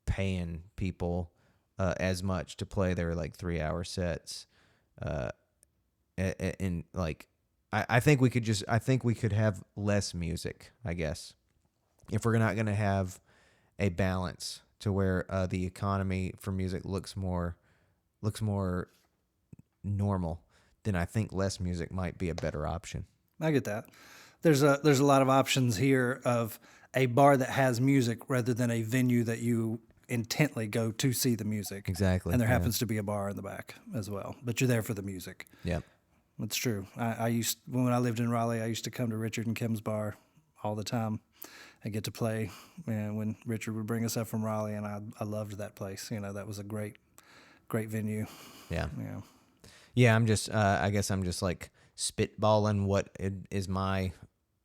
paying people as much to play their like 3-hour sets, and like I think we could have less music, I guess, if we're not going to have a balance to where the economy for music looks more normal. Then I think less music might be a better option. I get that. There's a lot of options here of a bar that has music rather than a venue that you intently go to see the music. Exactly. And there happens to be a bar in the back as well, but you're there for the music. Yep. It's true. When I lived in Raleigh, I used to come to Richard and Kim's bar all the time and get to play. And when Richard would bring us up from Raleigh, and I loved that place. That was a great venue. Yeah. Yeah. Yeah. I'm just, I guess I'm just like spitballing what is my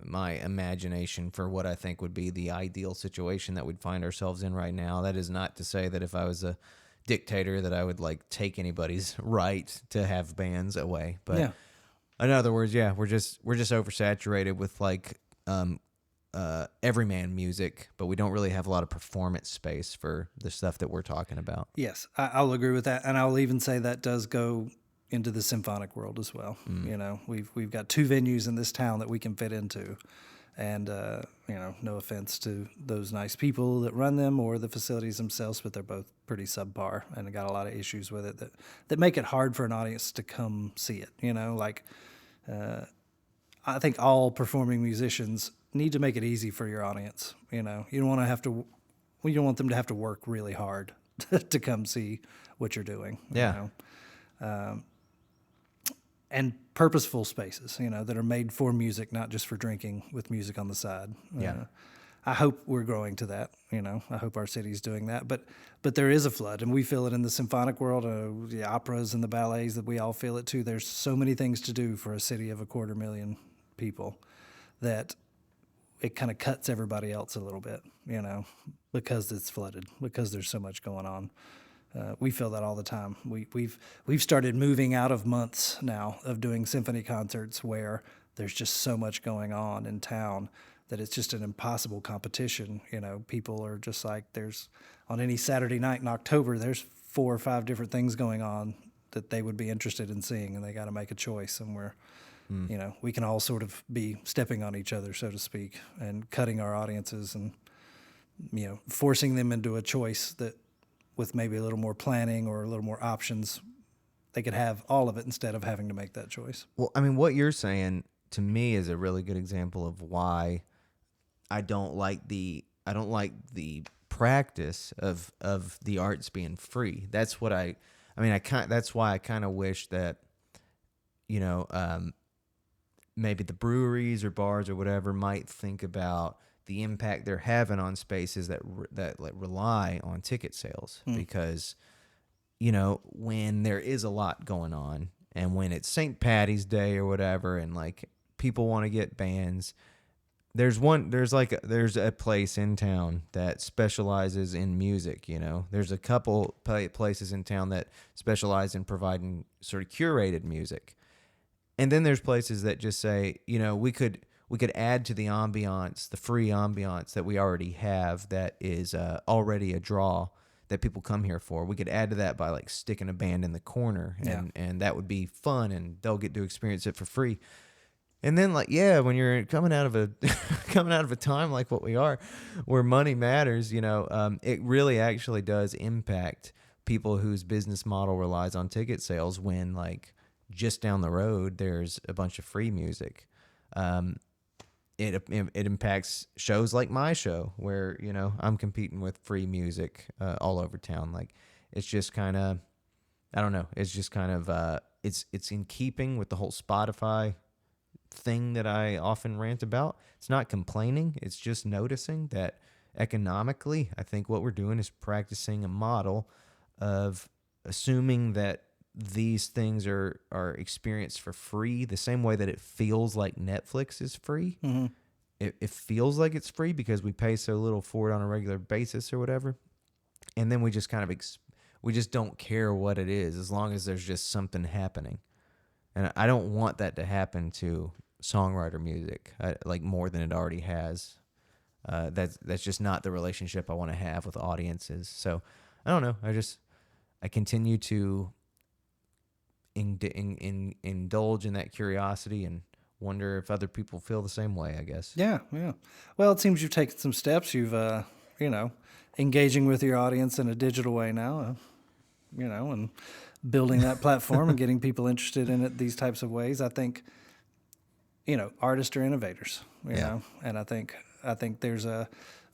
imagination for what I think would be the ideal situation that we'd find ourselves in right now. That is not to say that if I was a dictator that I would like take anybody's right to have bands away. But Yeah. in other words, yeah, we're just oversaturated with like everyman music, but we don't really have a lot of performance space for the stuff that we're talking about. Yes, I'll agree with that, and I'll even say that does go into the symphonic world as well. We've got 2 venues in this town that we can fit into, and no offense to those nice people that run them or the facilities themselves, but they're both pretty subpar, and they got a lot of issues with it that make it hard for an audience to come see it. I think all performing musicians need to make it easy for your audience. You don't want them to have to work really hard to come see what you're doing. Yeah. And purposeful spaces, that are made for music, not just for drinking with music on the side. Yeah. I hope we're growing to that. I hope our city's doing that. But there is a flood, and we feel it in the symphonic world, the operas and the ballets, that we all feel it too. There's so many things to do for a city of 250,000 people that it kind of cuts everybody else a little bit, because it's flooded, because there's so much going on. We feel that all the time. We've started moving out of months now of doing symphony concerts where there's just so much going on in town that it's just an impossible competition. People are just like, there's on any Saturday night in October, there's 4 or 5 different things going on that they would be interested in seeing, and they got to make a choice. And we can all sort of be stepping on each other, so to speak, and cutting our audiences and forcing them into a choice that with maybe a little more planning or a little more options, they could have all of it instead of having to make that choice. Well, I mean, what you're saying to me is a really good example of why I don't like the practice of the arts being free. That's what I mean, that's why I kind of wish that, you know, maybe the breweries or bars or whatever might think about the impact they're having on spaces that like rely on ticket sales, because when there is a lot going on and when it's St. Patty's Day or whatever, and like people want to get bands, there's a place in town that specializes in music. There's a couple places in town that specialize in providing sort of curated music. And then there's places that just say, we could add to the ambiance, the free ambiance that we already have, that is already a draw that people come here for. We could add to that by like sticking a band in the corner, and that would be fun, and they'll get to experience it for free. And then when you're coming out of a time like what we are, where money matters, it really actually does impact people whose business model relies on ticket sales, when like just down the road there's a bunch of free music. It impacts shows like my show, where I'm competing with free music all over town. Like, it's just kind of, I don't know, it's just kind of it's in keeping with the whole Spotify thing that I often rant about. It's not complaining, it's just noticing that economically, I think what we're doing is practicing a model of assuming that these things are experienced for free, the same way that it feels like Netflix is free. Mm-hmm. It feels like it's free because we pay so little for it on a regular basis or whatever. And then we just kind of we just don't care what it is, as long as there's just something happening. And I don't want that to happen to songwriter music, like more than it already has. That's just not the relationship I want to have with audiences. So I don't know. I continue to indulge in that curiosity and wonder if other people feel the same way, I guess. Yeah. Well, it seems you've taken some steps. You've, engaging with your audience in a digital way now, and building that platform and getting people interested in it these types of ways. I think, artists are innovators, and I think there's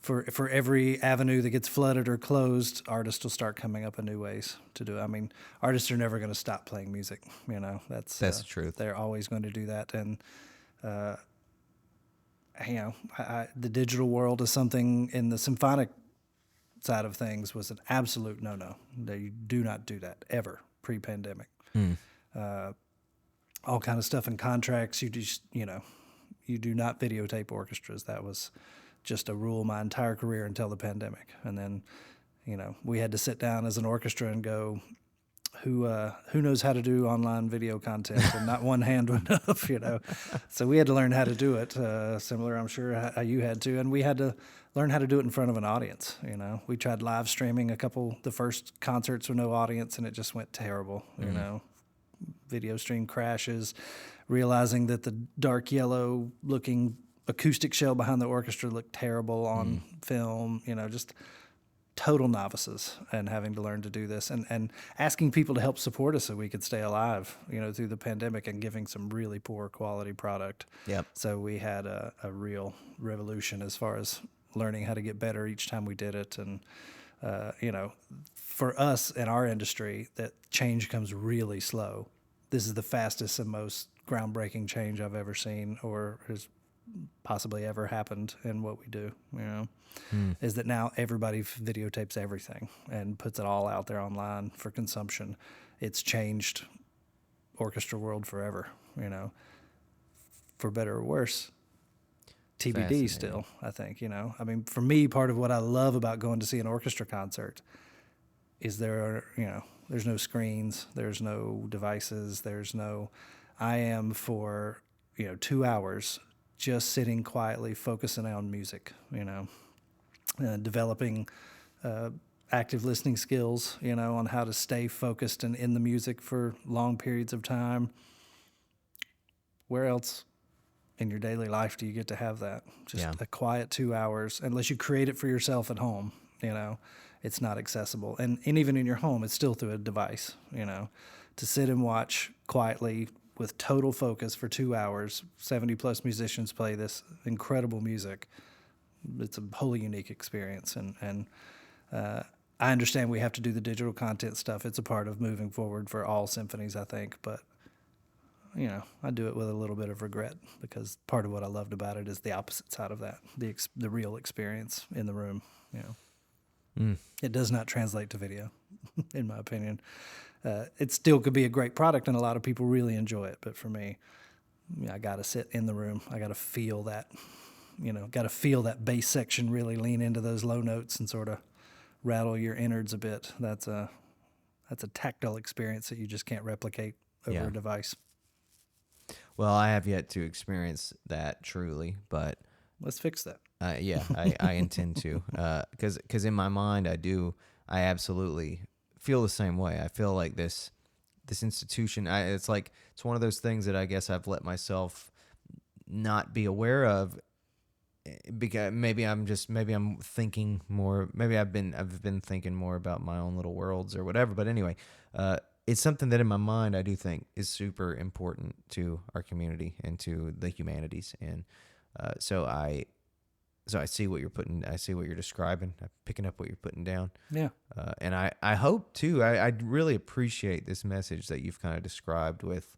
for every avenue that gets flooded or closed, artists will start coming up with new ways to do it. I mean, artists are never going to stop playing music. That's the truth. They're always going to do that. And, the digital world is something in the symphonic side of things was an absolute no-no. You do not do that ever pre-pandemic. All kind of stuff in contracts. You just, you do not videotape orchestras. That was just a rule my entire career until the pandemic. And then, we had to sit down as an orchestra and go, who knows how to do online video content, and not one hand went up, So we had to learn how to do it. Similar, I'm sure, how you had to. And we had to learn how to do it in front of an audience. We tried live streaming the first concerts with no audience, and it just went terrible. Video stream crashes, realizing that the dark yellow looking acoustic shell behind the orchestra looked terrible on film, just total novices, and having to learn to do this, and asking people to help support us so we could stay alive, through the pandemic, and giving some really poor quality product. Yep. So we had a real revolution as far as learning how to get better each time we did it. And, for us in our industry, that change comes really slow. This is the fastest and most groundbreaking change I've ever seen, or has possibly ever happened in what we do, is that now everybody videotapes everything and puts it all out there online for consumption. It's changed orchestra world forever, for better or worse. TBD still, I think, I mean, for me, part of what I love about going to see an orchestra concert is there's no screens, there's no devices, I am for, 2 hours just sitting quietly, focusing on music, developing active listening skills, on how to stay focused and in the music for long periods of time. Where else in your daily life do you get to have that? Just a quiet 2 hours, unless you create it for yourself at home, it's not accessible. And even in your home, it's still through a device, you know. To sit and watch quietly with total focus for 2 hours, 70 plus musicians play this incredible music. It's a wholly unique experience. And I understand we have to do the digital content stuff. It's a part of moving forward for all symphonies, I think. But, you know, I do it with a little bit of regret because part of what I loved about it is the opposite side of that, the real experience in the room, you know. It does not translate to video, in my opinion. It still could be a great product, and a lot of people really enjoy it. But for me, I got to sit in the room. I got to feel that, you know, got to feel that bass section really lean into those low notes and sort of rattle your innards a bit. That's a tactile experience that you just can't replicate over a device. Well, I have yet to experience that truly, but let's fix that. I intend to, because in my mind I absolutely feel the same way. I feel like this institution, it's one of those things that I guess I've let myself not be aware of, because maybe I'm thinking more. Maybe I've been thinking more about my own little worlds or whatever. But anyway, it's something that in my mind I do think is super important to our community and to the humanities, and so I see what you're putting. I see what you're describing. I'm picking up what you're putting down. Yeah. And I hope too. I really appreciate this message that you've kind of described with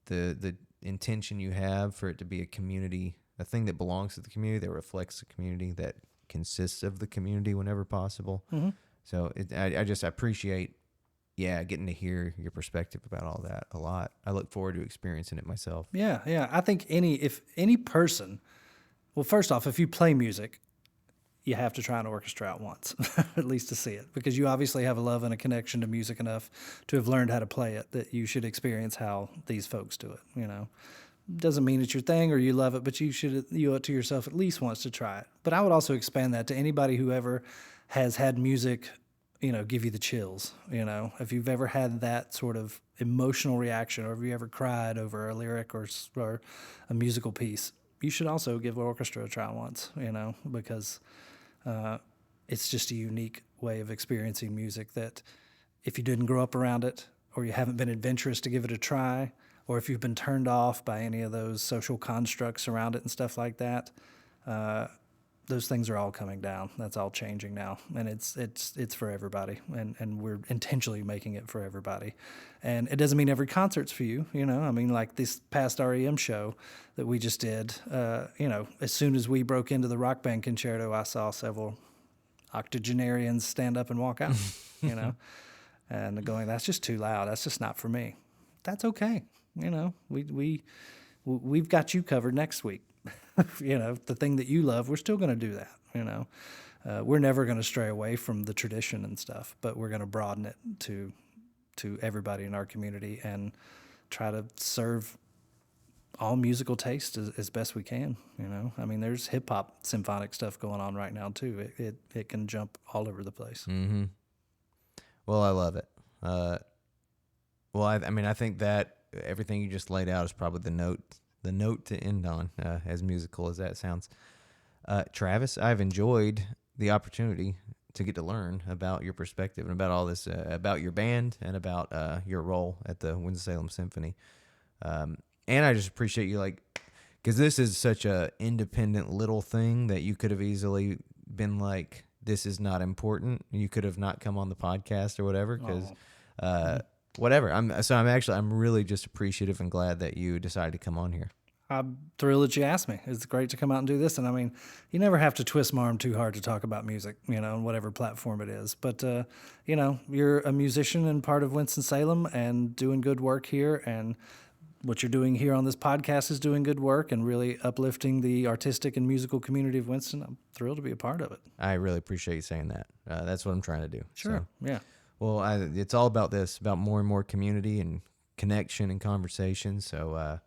the intention you have for it to be a community, a thing that belongs to the community, that reflects the community, that consists of the community whenever possible. Mm-hmm. So I just appreciate, getting to hear your perspective about all that a lot. I look forward to experiencing it myself. Yeah. I think if any person, well, first off, if you play music, you have to try an orchestra out once, at least to see it, because you obviously have a love and a connection to music enough to have learned how to play it that you should experience how these folks do it, you know. Doesn't mean it's your thing or you love it, but you owe it to yourself at least once to try it. But I would also expand that to anybody who ever has had music, you know, give you the chills, you know. If you've ever had that sort of emotional reaction, or if you ever cried over a lyric or a musical piece, you should also give orchestra a try once, you know, because it's just a unique way of experiencing music that if you didn't grow up around it, or you haven't been adventurous to give it a try, or if you've been turned off by any of those social constructs around it and stuff like that, those things are all coming down. That's all changing now, and it's for everybody, and we're intentionally making it for everybody. And it doesn't mean every concert's for you, you know. I mean, like this past REM show that we just did, you know, as soon as we broke into the rock band concerto, I saw several octogenarians stand up and walk out, you know, and going, that's just too loud. That's just not for me. That's okay. You know, we've got you covered next week. You know, the thing that you love, we're still going to do that. You know, we're never going to stray away from the tradition and stuff, but we're going to broaden it to everybody in our community and try to serve all musical taste as best we can. You know, I mean, there's hip hop symphonic stuff going on right now too. It can jump all over the place. Mm-hmm. Well, I love it. Well, I mean, I think that everything you just laid out is probably the note to end on, as musical as that sounds. Travis, I've enjoyed the opportunity to get to learn about your perspective and about all this, about your band and about your role at the Winston-Salem Symphony. And I just appreciate you, because this is such a independent little thing that you could have easily been like, this is not important. You could have not come on the podcast or whatever, because whatever. I'm really just appreciative and glad that you decided to come on here. I'm thrilled that you asked me. It's great to come out and do this. And I mean, you never have to twist my arm too hard to talk about music, you know, on whatever platform it is. But, you know, you're a musician and part of Winston-Salem and doing good work here. And what you're doing here on this podcast is doing good work and really uplifting the artistic and musical community of Winston. I'm thrilled to be a part of it. I really appreciate you saying that. That's what I'm trying to do. Sure. So, yeah. Well, it's all about this, about more and more community and connection and conversation. So,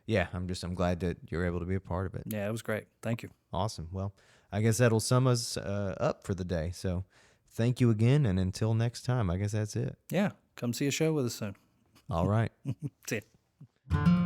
I'm glad that you're able to be a part of it. Yeah, it was great. Thank you. Awesome. Well, I guess that'll sum us up for the day. So thank you again. And until next time, I guess that's it. Yeah. Come see a show with us soon. All right. See ya.